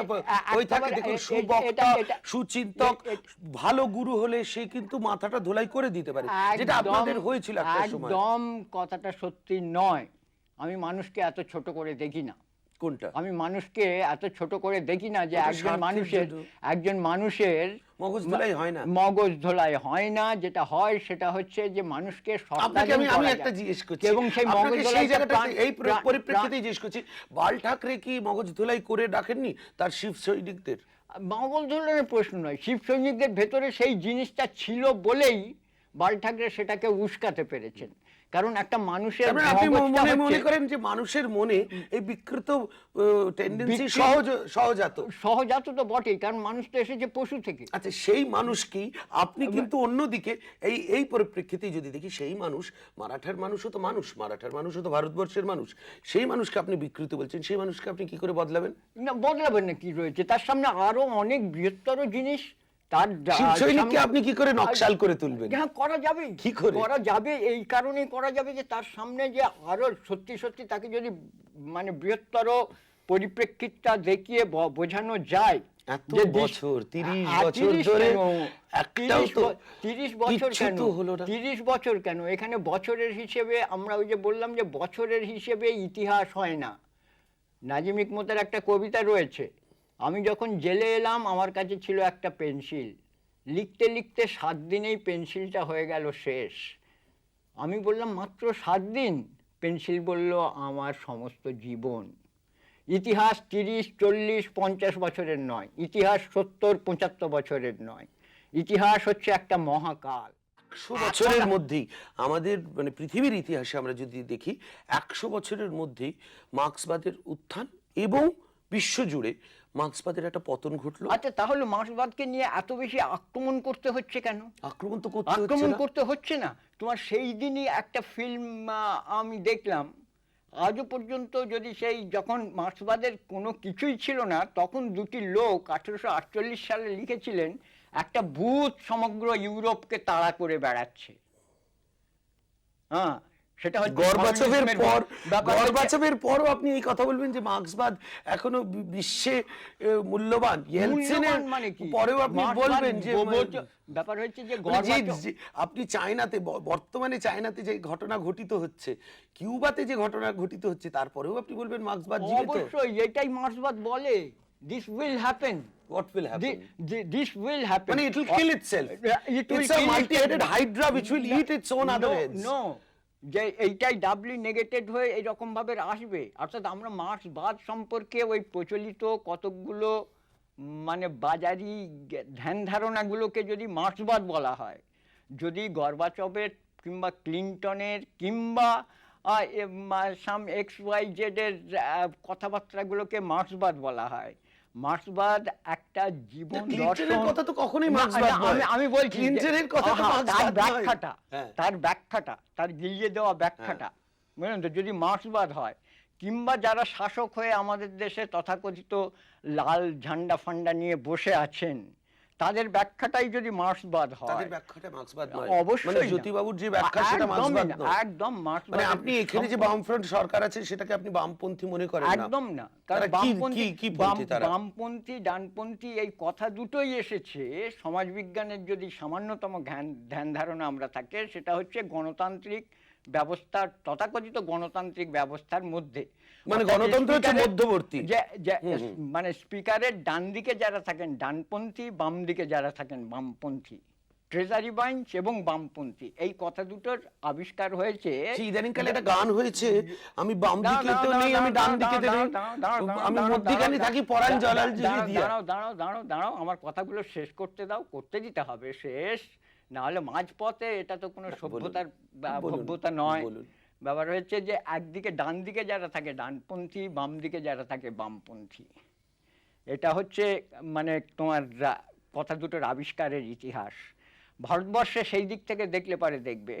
ওই থাকে, দেখুন সুবক্তা সুচিন্তক ভালো গুরু হলে সে কিন্তু মাথাটা ধুলাই করে দিতে পারে, যেটা আপনাদের হয়েছিল একটা সময়। একদম কথাটা সত্যি নয়। আমি মানুষকে এত ছোট করে দেখি না। কোনটা? আমি মানুষকে এত ছোট করে দেখি না যে একজন মানুষের মগজ ধোলাই হয় না। মগজ ধোলাই হয় না। যেটা হয় সেটা হচ্ছে যে মানুষকে আমি একটা জিজ্ঞেস করছি এবং সেই মগজ ধোলাই এই পরিপ্রেক্ষিতে জিজ্ঞেস করছি, বাল ঠাকরে কি মগজ ধোলাই করে ডাকেননি তার শিব সৈনিকদের? মগজ ধোলাইয়ের প্রশ্ন নয়, শিব সৈনিকদের ভেতরে সেই জিনিসটা ছিল বলেই বাল ঠাকরে সেটাকে উস্কাতে পেরেছেন। কারণ একটা মানুষের আপনি মনে করেন যে মানুষের মনে এই বিকৃত টেন্ডেন্সি সহজাত তো বটেই, কারণ মানুষ তো এসেছে পশু থেকে। আচ্ছা, সেই মানুষকেই আপনি কিন্তু অন্যদিকে এই পরিপ্রেক্ষিতে যদি দেখি, সেই মানুষ মারাঠার মানুষও তো মানুষ, মারাঠার মানুষও তো ভারতবর্ষের মানুষ, সেই মানুষকে আপনি বিকৃত বলছেন, সেই মানুষকে আপনি কি করে বদলাবেন? না, বদলাবেন না, কি রয়েছে তার সামনে? আরো অনেক বৃহত্তর জিনিস তার সৈনিককে আপনি কি করে নকশাল করে তুলবেন? হ্যাঁ, করা যাবে, কি করে করা যাবে? এই কারণেই করা যাবে যে তার সামনে যে আরো সত্যি সত্যি তাকে যদি মানে বৃহত্তর পরিপ্রেক্ষিতটা দেখিয়ে বোঝানো যায় এত বছর 30 বছর ধরে একটাও তো 30 বছর কেন তো হলো না। 30 বছর কেন? এখানে বছরের হিসেবে আমরা ওই যে বললাম যে বছরের হিসেবে ইতিহাস হয় না। নাজিম হিকমতের একটা কবিতা রয়েছে, আমি যখন জেলে এলাম আমার কাছে ছিল একটা পেন্সিল, লিখতে লিখতে 7 দিনেই পেন্সিলটা হয়ে গেল শেষ। আমি বললাম মাত্র 7 দিন? পেন্সিল বলল আমার সমস্ত জীবন। ইতিহাস 30, 40, 50 বছরের নয়, ইতিহাস 70, 75 বছরের নয়, ইতিহাস হচ্ছে একটা মহাকাল। 100 বছরের মধ্যেই আমাদের মানে পৃথিবীর ইতিহাসে আমরা যদি দেখি 100 বছরের মধ্যেই মার্ক্সবাদের উত্থান এবং বিশ্বজুড়ে মার্ক্সবাদের একটা পতন ঘটলো। আচ্ছা, তাহলে মার্ক্সবাদকে নিয়ে এত বেশি আক্রমণ করতে হচ্ছে কেন? আক্রমণ তো করতে হচ্ছে আক্রমণ না। করতে হচ্ছে না। তোমার সেই দিনই একটা ফিল্ম আমি দেখলাম, আজও পর্যন্ত যদি সেই যখন মার্ক্সবাদের কোনো কিছুই ছিল না তখন দুটি লোক 1848 সালে লিখেছিলেন একটা ভূত সমগ্র ইউরোপকে তাড়া করে বেড়াচ্ছে। হ্যাঁ, সেটা হচ্ছে গর্বাচভের পর, ব্যাপার হচ্ছে- গর্বাচভের পরও আপনি এই কথা বলবেন যে মার্ক্সবাদ এখনো বিশ্বে মূল্যবান। ইয়েলসিনের মূল্যবান মানে কি? পরেও আপনি মার্ক্সবাদ বলবেন যে ব্যাপার হচ্ছে যে মানে গর্বাচভ যে আপনি চায়নাতে বর্তমানে চায়নাতে যে ঘটনা ঘটিত হচ্ছে, কিউবাতে যে ঘটনা ঘটিত হচ্ছে, তারপরেও আপনি বলবেন মার্ক্সবাদ জীবিত। অবশ্যই এটাই মার্ক্সবাদ বলে, this will happen. What will happen? This will happen. মানে it will kill itself. It will It's a kill multi-headed itself. hydra which will eat its own other heads. No, যে এইটাই ডাবলি নেগেটেড হয়ে এইরকম ভাবে আসবে। অর্থাৎ আমরা মার্ক্সবাদ সম্পর্কে ওই প্রচলিত কতকগুলো মানে বাজারি ধ্যান ধারণাগুলোকে যদি মার্ক্সবাদ বলা হয়, যদি গর্বাচভের কিংবা ক্লিনটনের কিংবা সাম XYZ এর কথাবার্তাগুলোকে মার্ক্সবাদ বলা হয়, মার্ক্সবাদ একটা জীবন ক্লিনটনের দর্শন। কথা তো কখনোই না, মার্ক্সবাদ না, নয়। আমি বলছি ক্লিনটনের কথা তো মার্ক্সবাদ নয়। হ্যাঁ। তার ব্যাখ্যাটা, তার গিলিয়ে দেওয়া ব্যাখ্যাটা, বুঝলেন তো, যদি মার্ক্সবাদ হয়, কিংবা যারা শাসক হয়ে আমাদের দেশে তথাকথিত লাল ঝান্ডা ফান্ডা নিয়ে বসে আছেন, তাদের ব্যাখ্যাটাই যদি মার্ক্সবাদ হয়, তাদের ব্যাখ্যাটা মার্ক্সবাদ নয়। অবশ্যই মানে না। জ্যোতিবাবুর যে ব্যাখ্যা সেটা একদমই মার্ক্সবাদ না, নয়। একদম মার্ক্সবাদ। মানে আপনি এখানে যে বামফ্রন্ট সরকার আছে সেটাকে আপনি বামপন্থী মনে করেন না? একদম না। তারা কারণ কি পন্থী তারা? বামপন্থী ডানপন্থী এই কথা দুটোই এসেছে সমাজবিজ্ঞানের যদি সামান্যতম ধ্যান ধারণা আমরা থাকে, সেটা হচ্ছে গণতান্ত্রিক ব্যবস্থার, তথাকথিত গণতান্ত্রিক ব্যবস্থার মধ্যে। মানে গণতন্ত্র হচ্ছে মধ্যবর্তী। মানে স্পিকারের ডান দিকে যারা থাকেন ডানপন্থী, বাম দিকে যারা থাকেন বামপন্থী, ট্রেজারি বেঞ্চ এবং বামপন্থী, এই কথা দুটোর আবিষ্কার হয়েছে। ইদানিংকালে একটা গান হয়েছে, আমি বাম দিকে তো নেই, আমি ডান দিকে তো নেই, আমি মধ্যখানে থাকি পরাণ জলাল জলি দিয়া। দাঁড়াও, আমার কথাগুলো শেষ করতে দাও, করতে দিতে হবে শেষ, না হলে মাঝপথে এটা তো কোনো সভ্যতার ভব্যতা নয়। ব্যাপার হচ্ছে যে একদিকে ডান দিকে যারা থাকে ডানপন্থী, বাম দিকে যারা থাকে বামপন্থী, এটা হচ্ছে মানে তোমার কথা দুটোর আবিষ্কারের ইতিহাস। ভারতবর্ষে সেই দিক থেকে দেখলে পারে দেখবে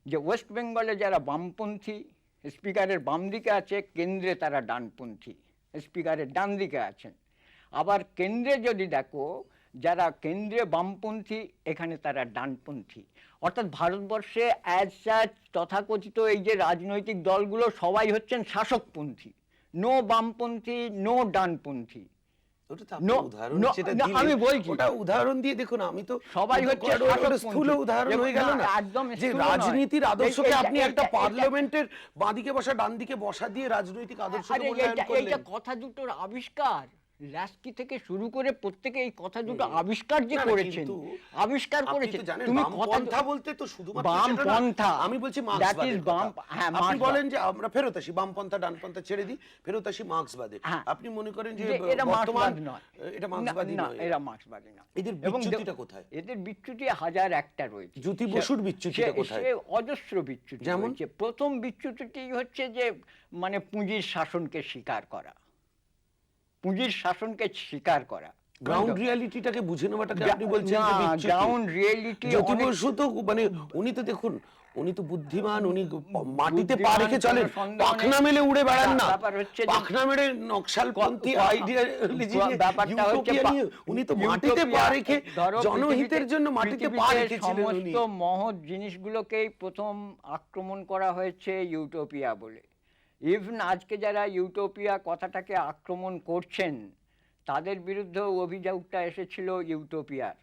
যে ওয়েস্ট বেঙ্গলে যারা বামপন্থী স্পিকারের বাম দিকে আছে, কেন্দ্রে তারা ডানপন্থী স্পিকারের ডান দিকে আছেন। আবার কেন্দ্রে যদি দেখো, যারা কেন্দ্রে বামপন্থী এখানে তারা ডানপন্থী। অর্থাৎ ভারতবর্ষে অ্যাজ সাচ তথাকথিত এই যে রাজনৈতিক দলগুলো সবাই হচ্ছেন শাসকপন্থী, নো বামপন্থী, নো ডানপন্থী। আমি বলছি ওটা উদাহরণ দিয়ে দেখুন, আমি তো সবাই হচ্ছে স্থূল উদাহরণ হয়ে গেল না যে রাজনীতির আদর্শকে আপনি একটা পার্লামেন্টের বাঁদিকে বসা ডান দিকে বসা দিয়ে রাজনৈতিক আদর্শকে মূল্যায়ন করলেন। এইটা কথা দুটোর আবিষ্কার, ল্যাস্কি থেকে শুরু করে প্রত্যেকে এই কথা দুটো আবিষ্কার যে করেছেন, আবিষ্কার করেছেন। তুমি বামপন্থা বলতে তো শুধুমাত্র বামপন্থা, আমি বলছি মার্ক্সবাদের কথা। আপনি বলেন যে আমরা ফেরত আসি, বামপন্থা ডানপন্থা ছেড়ে দিই, ফেরত আসি মার্ক্সবাদে। আপনি মনে করেন যে এটা মার্ক্সবাদ নয়, এটা মার্ক্সবাদী নয়, এরা মার্ক্সবাদী নয়। এদের বিচ্যুতিটা কোথায়? এদের বিচ্যুতি হাজার একটা রয়েছে। জ্যোতি বসুর বিচ্যুতিটা কোথায়? অজস্র বিচ্যুতি রয়েছে। প্রথম বিচ্যুতিটি হচ্ছে যে মানে পুঁজির শাসনকে স্বীকার করা, পুঁজির শাসনকে স্বীকার করা, গ্রাউন্ড রিয়ালিটিটাকে বুঝে নেওয়াটাকে আপনি বলছেন যে বিচ্যুতি। গ্রাউন্ড রিয়ালিটি জ্যোতি বসু তো মানে উনি তো দেখুন উনি তো বুদ্ধিমান, উনি মাটিতে পা বুদ্ধিমান রেখে চলেন, কোনো সন্দেহ পাখনা নেই। মেলে উড়ে বেড়ান না। ব্যাপার হচ্ছে যে- পাখনা মেলে নকশালপন্থী আইডিয়ালজি নিয়ে, ব্যাপারটা হচ্ছে ইউটোপিয়া নিয়ে উনি তো মাটিতে পা রেখে ধরো জনহিতের জন্য মাটিতে পা পৃথিবীতে রেখেছিলেন উনি। সমস্ত মহৎ জিনিসগুলোকেই প্রথম আক্রমণ করা হয়েছে ইউটোপিয়া বলে। ইভেন আজকে যারা ইউটোপিয়া কথাটাকে আক্রমণ করছেন তাদের বিরুদ্ধে অভিযোগটা এসেছিল ইউটোপিয়ার।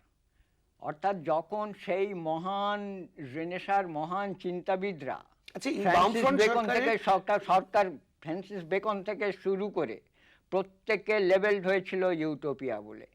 অর্থাৎ যখন সেই মহান রেনেসার মহান চিন্তাবিদরা আচ্ছা, এই ফ্রান্সিস বামফ্রন্ট বেকন থেকে সরকারের- সরকার ফ্রান্সিস বেকন থেকে শুরু করে প্রত্যেকে লেভেলড হয়েছিল ইউটোপিয়া বলে।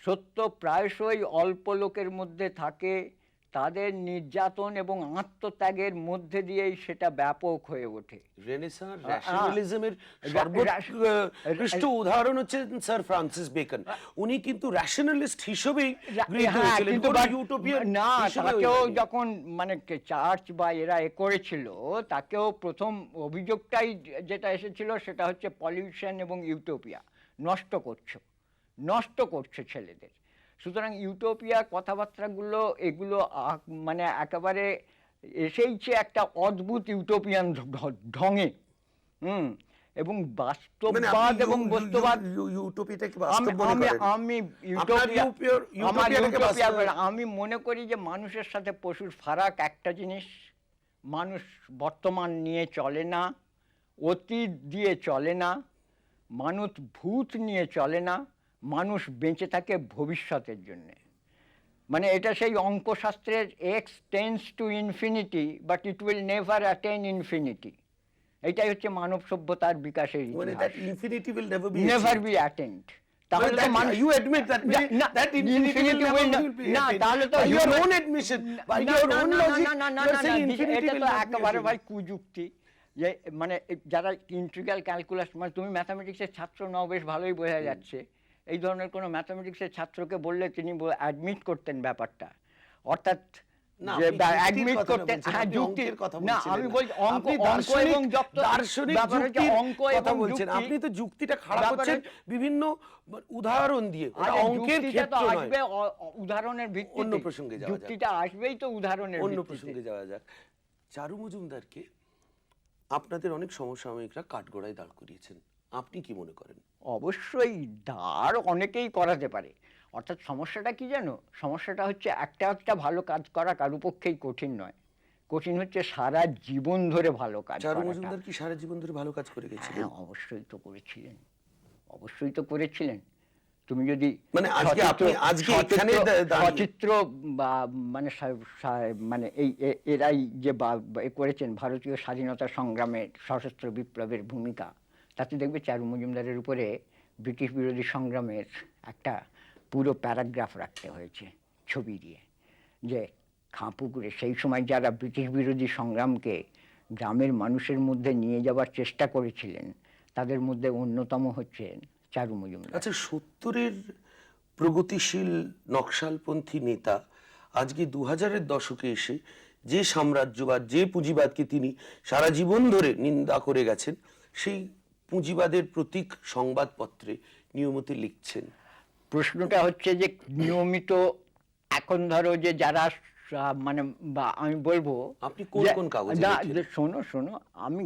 সত্য প্রায়শই অল্প লোকের মধ্যে থাকে, তাদের নির্যাতন এবং আত্মত্যাগের মধ্যে দিয়েই সেটা ব্যাপক হয়ে ওঠে। রেনেসাঁ র্যাশনালিজমের সর্বোৎকৃষ্ট উদাহরণ হচ্ছে স্যার ফ্রান্সিস বেকন। উনি কিন্তু র্যাশনালিস্ট হিসেবেই গৃহীত হ্যাঁ, হয়েছিলেন, কিন্তু কোনো but ইউটোপিয়ান না, হিসেবে তাকেও হয়নি। যখন মানে চার্চ বা এরা করেছিল, তাকেও প্রথম অভিযোগটাই যেটা এসেছিল সেটা হচ্ছে পলিউশন এবং ইউটোপিয়া নষ্ট করছে ছেলেদের। সুতরাং ইউটোপিয়া কথাবার্তাগুলো এগুলো মানে একেবারে এসেইছে একটা অদ্ভুত ইউটোপিয়ান ঢঙে। এবং মানে বাস্তববাদ আপনি এবং বস্তুবাদ ইউটোপিয়াটাকে বাস্তব মনে করেন? আমি আপনার ইউটোপিয়াটাকে বাস্তব- আমি মনে করি যে মানুষের সাথে পশুর ফারাক একটা জিনিস, মানুষ বর্তমান নিয়ে চলে না, অতীত দিয়ে চলে না, মানুষ ভূত নিয়ে চলে না, মানুষ বেঁচে থাকে ভবিষ্যতের জন্যে। মানে এটা সেই অঙ্কশাস্ত্রের x tends to infinity but it will never attain infinity. এটাই হচ্ছে মানব সভ্যতার বিকাশের মানে that infinity will never be never achieved. Be attend. তাহলে তো That- মানুষ you admit that that infinity will never be না, attained. তাহলে তো By your human- own admission, by না, your না, own না, logic, না, না, you are না, saying না, infinity এটা will তো not be একেবারে ভাই achieved. কুযুক্তি। যে মানে যারা ইন্টিগ্রাল ক্যালকুলাস, মানে তুমি ম্যাথামেটিক্সের ছাত্র নাও, বেশ ভালোই বোঝা যাচ্ছে। এই ধরনের কোনো ম্যাথামেটিক্সের ছাত্রকে বললে তিনি অ্যাডমিট করতেন ব্যাপারটা, অর্থাৎ না, যে আপনি যুক্তির অ্যাডমিট কথা করতেন। বলছেন, হ্যাঁ, আপনি যুক্তি অঙ্কের কথা না, বলছিলেন আমি না। বলছি অঙ্ক আপনি অঙ্ক এবং দার্শনিক ব্যাপার হচ্ছে যুক্তির অঙ্ক কথা এবং বলছেন। যুক্তি। আপনি তো যুক্তিটা খারাপ ব্যাপার করছেন হচ্ছে- বিভিন্ন উদাহরণ দিয়ে, ওটা আরে অঙ্কের যুক্তিটা তো ক্ষেত্র নয়। আসবে উদাহরণের ভিত্তিতে। অন্য প্রসঙ্গে যাওয়া যাক। যুক্তিটা আসবেই তো উদাহরণের অন্য ভিত্তিতে। প্রসঙ্গে যাওয়া যাক। চারু মজুমদারকে আপনাদের অনেক সমসাময়িকরা কাঠগড়ায় দাঁড় করিয়েছেন, আপনি কি মনে করেন? অবশ্যই দাঁড় অনেকেই করাতে পারে। অর্থাৎ সমস্যাটা কি জানো? সমস্যাটা হচ্ছে একটা ভালো কাজ করা কারো পক্ষেই কঠিন নয়, কঠিন হচ্ছে সারা জীবন ধরে ভালো কাজ চারু করাটা। মজুমদার কি সারা জীবন ধরে ভালো কাজ করে গেছিলেন? হ্যাঁ, অবশ্যই তো করেছিলেন। তুমি যদি মানে আজকে এখানে দাঁড়িয়ে- সচিত্র বা মানে মানে এরাই যে করেছেন ভারতীয় স্বাধীনতা সংগ্রামের সশস্ত্র বিপ্লবের ভূমিকা, তাতে দেখবে চারু মজুমদারের উপরে ব্রিটিশ বিরোধী সংগ্রামের একটা পুরো প্যারাগ্রাফ রাখতে হয়েছে ছবি দিয়ে, যে খাঁপুকুরে সেই সময় যারা ব্রিটিশ বিরোধী সংগ্রামকে গ্রামের মানুষের মধ্যে নিয়ে যাওয়ার চেষ্টা করেছিলেন তাদের মধ্যে অন্যতম হচ্ছেন চারু মজুমদার। আচ্ছা, 70-এর প্রগতিশীল নকশালপন্থী নেতা আজকে 2000-এর দশকে এসে যে সাম্রাজ্যবাদ, যে পুঁজিবাদকে তিনি সারা জীবন ধরে নিন্দা করে গেছেন, সেই পুঁজিবাদের প্রতীক সংবাদপত্রে নিয়মিত লিখছেন। প্রশ্নটা হচ্ছে যে নিয়মিত এখন ধরো যে যারা মানে বা আমি বলবো আপনি কোন কোন কাগজে লেখেন? শোনো আমি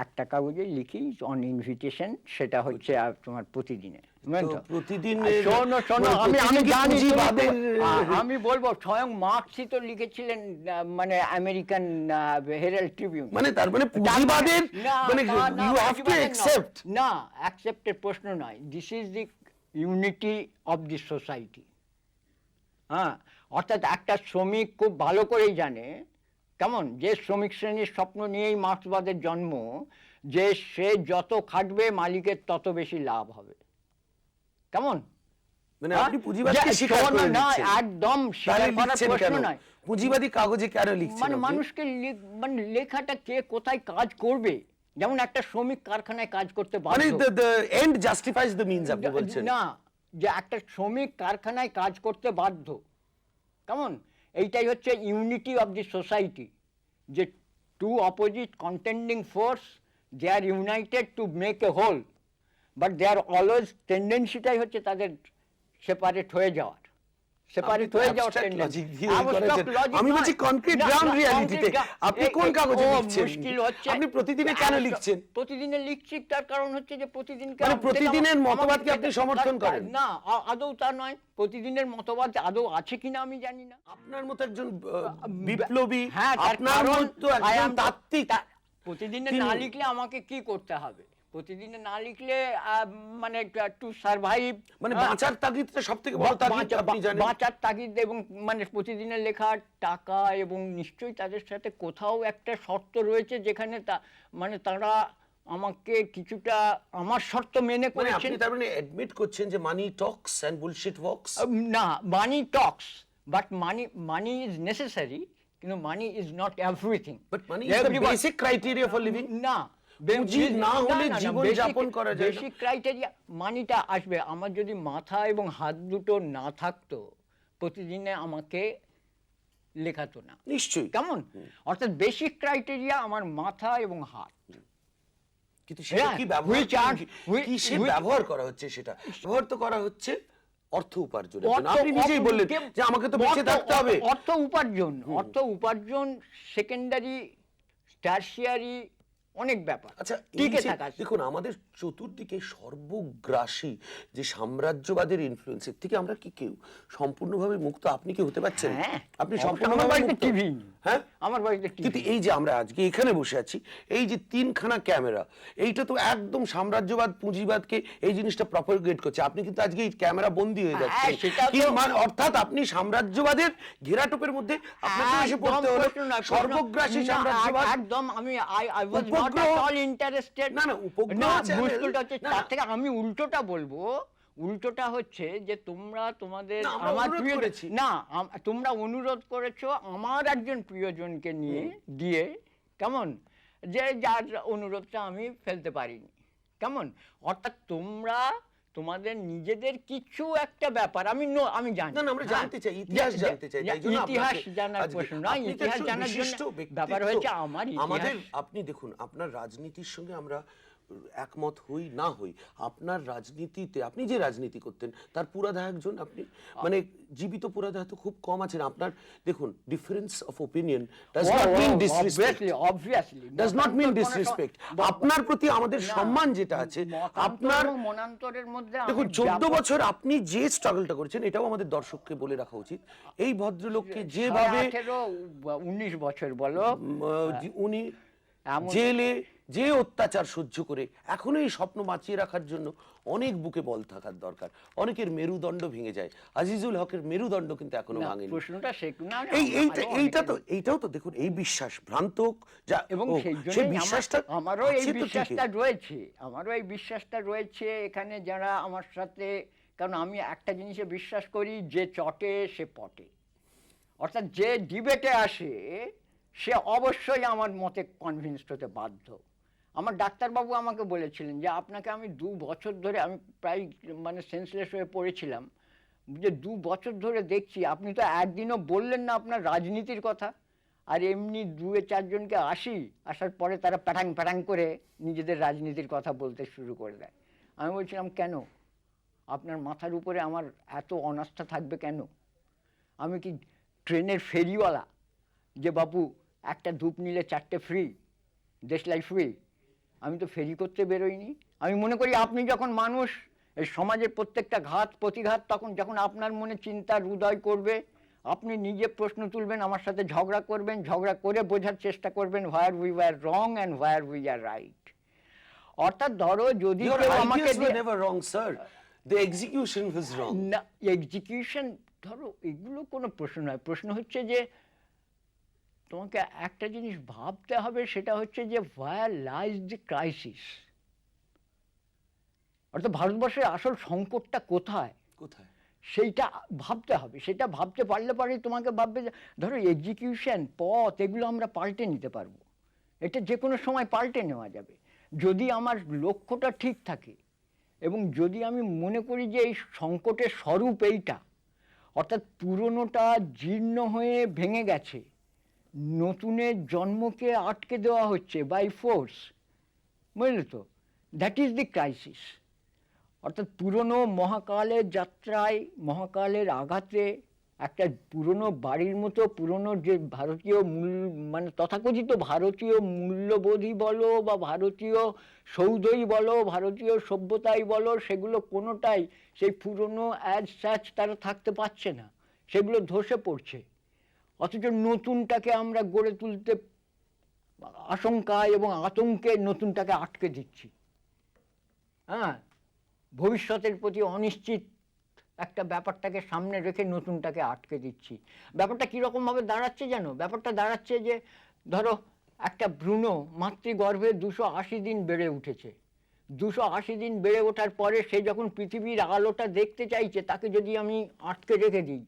একটা কাগজে লিখি অন ইনভিটেশন, সেটা হচ্ছে তোমার প্রতিদিনে। আমি বলবো স্বয়ং মার্কসই তো লিখেছিলেন মানে আমেরিকান হেরাল্ড ট্রিবিউন। মানে তার মানে পুঁজিবাদের মানে ইউ হ্যাভ টু অ্যাকসেপ্ট। না, অ্যাকসেপ্টের প্রশ্ন নয়, this is the unity of the society. হ্যাঁ, অর্থাৎ একটা শ্রমিক খুব ভালো করেই জানে, কেমন, যে শ্রমিক শ্রেণীর স্বপ্ন নিয়েই মার্ক্সবাদের জন্ম, যে সে যত খাটবে মালিকের তত বেশি লাভ হবে। কেমন? মানে আপনি পুঁজিবাদকে স্বীকার করে নিচ্ছেন? একদম স্বীকার করার প্রশ্ন নয়। পুঁজিবাদী কাগজে কেন লিখছেন? মানে মানুষকে মানে লেখাটা কে কোথায় কাজ করবে, যেমন একটা শ্রমিক কারখানায় কাজ করতে মানে বাধ্য। the end justifies the means, আপনি বলছেন? না, যে একটা শ্রমিক কারখানায় কাজ করতে বাধ্য, কেমন, এইটাই হচ্ছে ইউনিটি অফ দি সোসাইটি, যে two opposite contending force they are united to make a whole, but they are always টেন্ডেন্সিটাই হচ্ছে তাদের সেপারেট হয়ে যাওয়ার। সেপারেট হয়ে যাওয়ার লজিক দিয়ে করেছেন। আমি বলছি কনক্রিট গ্রাউন্ড রিয়ালিটিতে আপনি কোন কাগজে লিখছেন? মুশকিল হচ্ছে আপনি প্রতিদিনে কেন লিখছেন? প্রতিদিনে লিখছি, তার কারণ হচ্ছে যে প্রতিদিন মানে প্রতিদিনের মতবাদকে আপনি সমর্থন করেন? না, আদৌ তা নয়। প্রতিদিনের মতবাদ আদৌ আছে কিনা আমি জানি না। আপনার মতো একজন বিপ্লবী, হ্যাঁ, তার আপনার কারণ মতো একজন তাত্ত্বিক, প্রতিদিনে না লিখলে আমাকে কি করতে হবে? প্রতিদিনে না লিখলে মানে টু সারভাইভ, মানে বাঁচার তাগিদটা সবথেকে বড় তাগিদ আপনি জানেন। বাঁচার তাগিদ এবং মানে প্রতিদিনের লেখার টাকা, এবং নিশ্চয়ই তাদের সাথে কোথাও একটা শর্ত রয়েছে যেখানে মানে তারা আমাকে কিছুটা আমার শর্ত মেনে মানে করেছেন। আপনি তার মানে অ্যাডমিট করছেন যে মানি টক্স এন্ড বুলশিট ওয়ার্কস? না, মানি টক্স, বাট মানি ইজ নেসেসারি, কিন্তু money is not everything. But money is the basic criteria for living. না, পুঁজি না হলে জীবন যাপন করা যায় না। বেসিক ক্রাইটেরিয়া মানিটা আসবে। আমার যদি মাথা এবং হাত দুটো না থাকতো, প্রতিদিনে আমাকে লেখাতো না। নিশ্চয়ই। কেমন? অর্থাৎ বেসিক ক্রাইটেরিয়া আমার মাথা এবং হাত। কিন্তু সেটা কি ব্যবহার করা হচ্ছে? সেটা ব্যবহার তো করা হচ্ছে অর্থ উপার্জনের জন্য। আপনি নিজেই বললেন যে আমাকে তো বেঁচে থাকতে হবে। অর্থ উপার্জন সেকেন্ডারি, টারশিয়ারি, অনেক ব্যাপার। আচ্ছা, টিকে থাকা। দেখুন, আমাদের চতুর্দিকে সর্বগ্রাসী যে সাম্রাজ্যবাদের ইনফ্লুয়েন্সের থেকে আমরা কি কেউ সম্পূর্ণভাবে মুক্ত? আপনি কি হতে পারছেন? আপনি সম্পূর্ণভাবে মুক্ত? হ্যাঁ, আমার বাড়িতে কিন্তু এই যে আমরা আজকে এখানে বসে আছি, এই যে 3খানা ক্যামেরা, এইটা তো একদম সাম্রাজ্যবাদ, পুঁজিবাদকে এই জিনিসটা প্রপাগেট করছে। আপনি কিন্তু আজকে এই ক্যামেরা বন্দী হয়ে যাচ্ছেন। অর্থাৎ আপনি সাম্রাজ্যবাদের ঘেরাটোপের মধ্যে আপনাকে এসে পড়তে হলো সর্বগ্রাসী সাম্রাজ্যবাদ। একদম আমি I was not at all interested. না, উপগ্রহ মুশকিলটা হচ্ছে তার থেকে আমি উল্টোটা বলবো। উল্টোটা হচ্ছে যে তোমরা তোমাদের আমার প্রিয় না, তোমরা অনুরোধ করেছো আমার একজন প্রিয়জনকে নিয়ে দিয়ে, কেমন, যে যার অনুরোধটা আমি ফেলতে পারিনি, কেমন। অর্থাৎ তোমরা তোমাদের নিজেদের কিছু একটা ব্যাপার আমি জানি না, আমরা জানতে চাই, ইতিহাস জানতে চাই। তাই জন্য ইতিহাস জানার প্রশ্ন না, ইতিহাস জানার জন্য ব্যাপার হয়েছে আমাদের। আপনি দেখুন, আপনার রাজনীতির সঙ্গে আমরা একমত হই না হই, আপনার রাজনীতিতে আপনি যে রাজনীতি করতেন তার পুরাধায় একজন আপনি, মানে জীবিত পুরাধায় তো খুব কম আছেন। আপনার দেখুন, difference of opinion does not mean disrespect, does not mean disrespect. আপনার প্রতি আমাদের সম্মান যেটা আছে, আপনার মনান্তরের মধ্যে দেখুন 14 বছর আপনি যে স্ট্রাগলটা করেছেন, এটাও আমাদের দর্শককে বলে রাখা উচিত। এই ভদ্রলোককে যেভাবে 19 বছর বলো উনি জেলে যে অত্যাচার সহ্য করে এখনো এই স্বপ্ন বাঁচিয়ে রাখার জন্য অনেক বুকে বল থাকার দরকার। অনেকের মেরুদণ্ড ভেঙে যায়, আজিজুল হকের মেরুদণ্ড কিন্তু এখনো ভাঙেনি। প্রশ্নটা এইটাও তো দেখুন, এই বিশ্বাস ভ্রান্ত যা, এবং সেই বিশ্বাসটা আমারও এই বিশ্বাসটা রয়েছে এখানে যারা আমার সাথে। কারণ আমি একটা জিনিসে বিশ্বাস করি, যে চটে সে পটে। অর্থাৎ যে ডিবেটে আসে সে অবশ্যই আমার মতে কনভিন্সড হতে বাধ্য। আমার ডাক্তারবাবু আমাকে বলেছিলেন যে আপনাকে আমি 2 বছর ধরে, আমি প্রায় মানে সেন্সলেস হয়ে পড়েছিলাম, যে 2 বছর ধরে দেখছি আপনি তো একদিনও বললেন না আপনার রাজনীতির কথা, আর এমনি 2-4 জনকে আসার পরে তারা প্যাটাং করে নিজেদের রাজনীতির কথা বলতে শুরু করে দেয়। আমি বলছিলাম কেন? আপনার মাথার উপরে আমার এত অনাস্থা থাকবে কেন? আমি কি ট্রেনের ফেরিওয়ালা যে বাবু একটা ধূপ নিলে 4টে ফ্রি, দেশলাই ফ্রি? আমি তো ফেরি করতে বেরোইনি। আমি মনে করি আপনি যখন মানুষ, এই সমাজের প্রত্যেকটা ঘাত প্রতিঘাত যখন আপনার মনে চিন্তার উদয় করবে, আপনি নিজে প্রশ্ন তুলবেন, আমার সাথে ঝগড়া করবেন, ঝগড়া করে বোঝার চেষ্টা করবেন where we were wrong and where we are right. অর্থাৎ ধরো যদি আমাকে না, এক্সিকিউশন ধরো এগুলো কোনো প্রশ্ন নয়। প্রশ্ন হচ্ছে যে তোমাকে একটা জিনিস ভাবতে হবে, সেটা হচ্ছে যে where lies the crisis, অর্থাৎ ভারতবর্ষের আসল সংকটটা কোথায় সেইটা ভাবতে হবে। সেটা ভাবতে পারলে পরেই তোমাকে ভাববে যে ধরো এক্সিকিউশন, পথ, এগুলো আমরা পাল্টে নিতে পারবো। এটা যে কোনো সময় পাল্টে নেওয়া যাবে যদি আমার লক্ষ্যটা ঠিক থাকে, এবং যদি আমি মনে করি যে এই সংকটের স্বরূপ এইটা, অর্থাৎ পুরনোটা জীর্ণ হয়ে ভেঙে গেছে, নতুনের জন্মকে আটকে দেওয়া হচ্ছে বাই ফোর্স, বুঝলে তো? That is the crisis. অর্থাৎ পুরনো মহাকালের যাত্রায়, মহাকালের আঘাতে একটা পুরনো বাড়ির মতো পুরনো যে ভারতীয় মানে তথাকথিত ভারতীয় মূল্যবোধই বলো বা ভারতীয় সৌধই বলো, ভারতীয় সভ্যতাই বলো, সেগুলো কোনোটাই সেই পুরনো অ্যাজ সাচ তারা থাকতে পারছে না, সেগুলো ধসে পড়ছে। অথচ নতুনটাকে আমরা গড়ে তুলতে আশঙ্কায় এবং আতঙ্কে নতুনটাকে আটকে দিচ্ছি। হ্যাঁ, ভবিষ্যতের প্রতি অনিশ্চিত একটা ব্যাপারটাকে সামনে রেখে নতুনটাকে আটকে দিচ্ছি। ব্যাপারটা কীরকমভাবে দাঁড়াচ্ছে জানো? ব্যাপারটা দাঁড়াচ্ছে যে ধরো একটা ভ্রূণ মাতৃগর্ভে 280 দিন বেড়ে উঠেছে। 280 দিন বেড়ে ওঠার পরে সে যখন পৃথিবীর আলোটা দেখতে চাইছে, তাকে যদি আমি আটকে রেখে দিই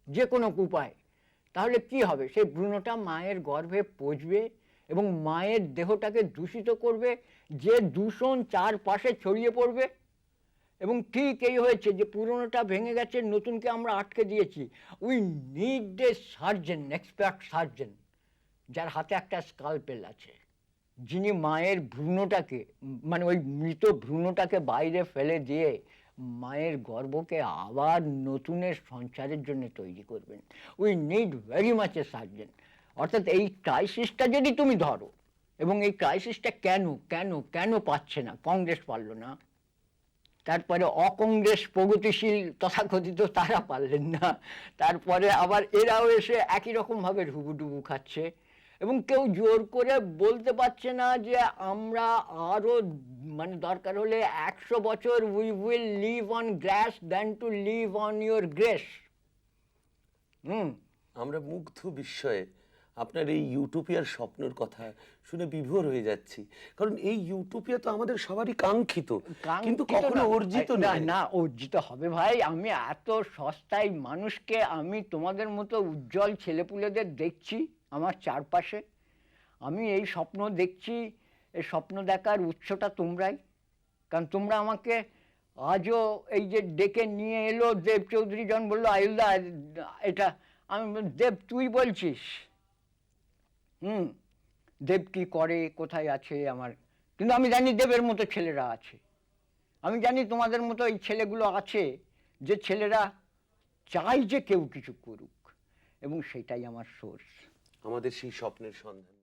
যে কোনো উপায়, তাহলে কি হবে? সেই ভ্রূণটা মায়ের গর্ভে পচবে এবং মায়ের দেহটাকে দূষিত করবে, যে দূষণ চারপাশে ছড়িয়ে পড়বে। এবং ঠিক এই হয়েছে যে পুরনোটা ভেঙে গেছে, নতুনকে আমরা আটকে দিয়েছি। We need a surgeon, expert surgeon, যার হাতে একটা স্কালপেল আছে, যিনি মায়ের ভ্রূণটাকে মানে ওই মৃত ভ্রূণটাকে বাইরে ফেলে দিয়ে মায়ের গর্ভকে আবার নতুনের সঞ্চারের জন্য তৈরি করবেন। We need very much A surgeon. অর্থাৎ এই ক্রাইসিসটা যদি তুমি ধরো, এবং এই ক্রাইসিসটা কেন কেন কেন পাচ্ছে না, কংগ্রেস পারল না, তারপরে অকংগ্রেস প্রগতিশীল তথাকথিত তারা পারলেন না, তারপরে আবার এরাও এসে একই রকমভাবে হুবুডুবু খাচ্ছে, এবং কেউ জোর করে বলতে পারছে না যে আমরা আরও মানে দরকার হলে 100 বছর we will live on grass than to live on your grace. আমরা মুগ্ধ বিস্ময়ে আপনার এই ইউটোপিয়ার স্বপ্নের কথা শুনে বিভোর হয়ে যাচ্ছি, কারণ এই ইউটোপিয়া তো আমাদের সবারই কাঙ্ক্ষিত, কিন্তু কখনো অর্জিত নয়। না, অর্জিত হবে ভাই। আমি এত সস্তায় মানুষকে, আমি তোমাদের মতো উজ্জ্বল ছেলেপুলেদের দেখছি আমার চারপাশে, আমি এই স্বপ্ন দেখছি। এই স্বপ্ন দেখার উৎসটা তোমরাই, কারণ তোমরা আমাকে আজও এই যে ডেকে নিয়ে এলো, দেব চৌধুরী যখন বললো আয়ুলদা এটা, আমি দেব তুই বলছিস, দেব কি করে, কোথায় আছে আমার, কিন্তু আমি জানি দেবের মতো ছেলেরা আছে, আমি জানি তোমাদের মতো এই ছেলেগুলো আছে, যে ছেলেরা চাই যে কেউ কিছু করুক, এবং সেটাই আমার সোর্স। আমাদের সেই স্বপ্নের সন্ধান।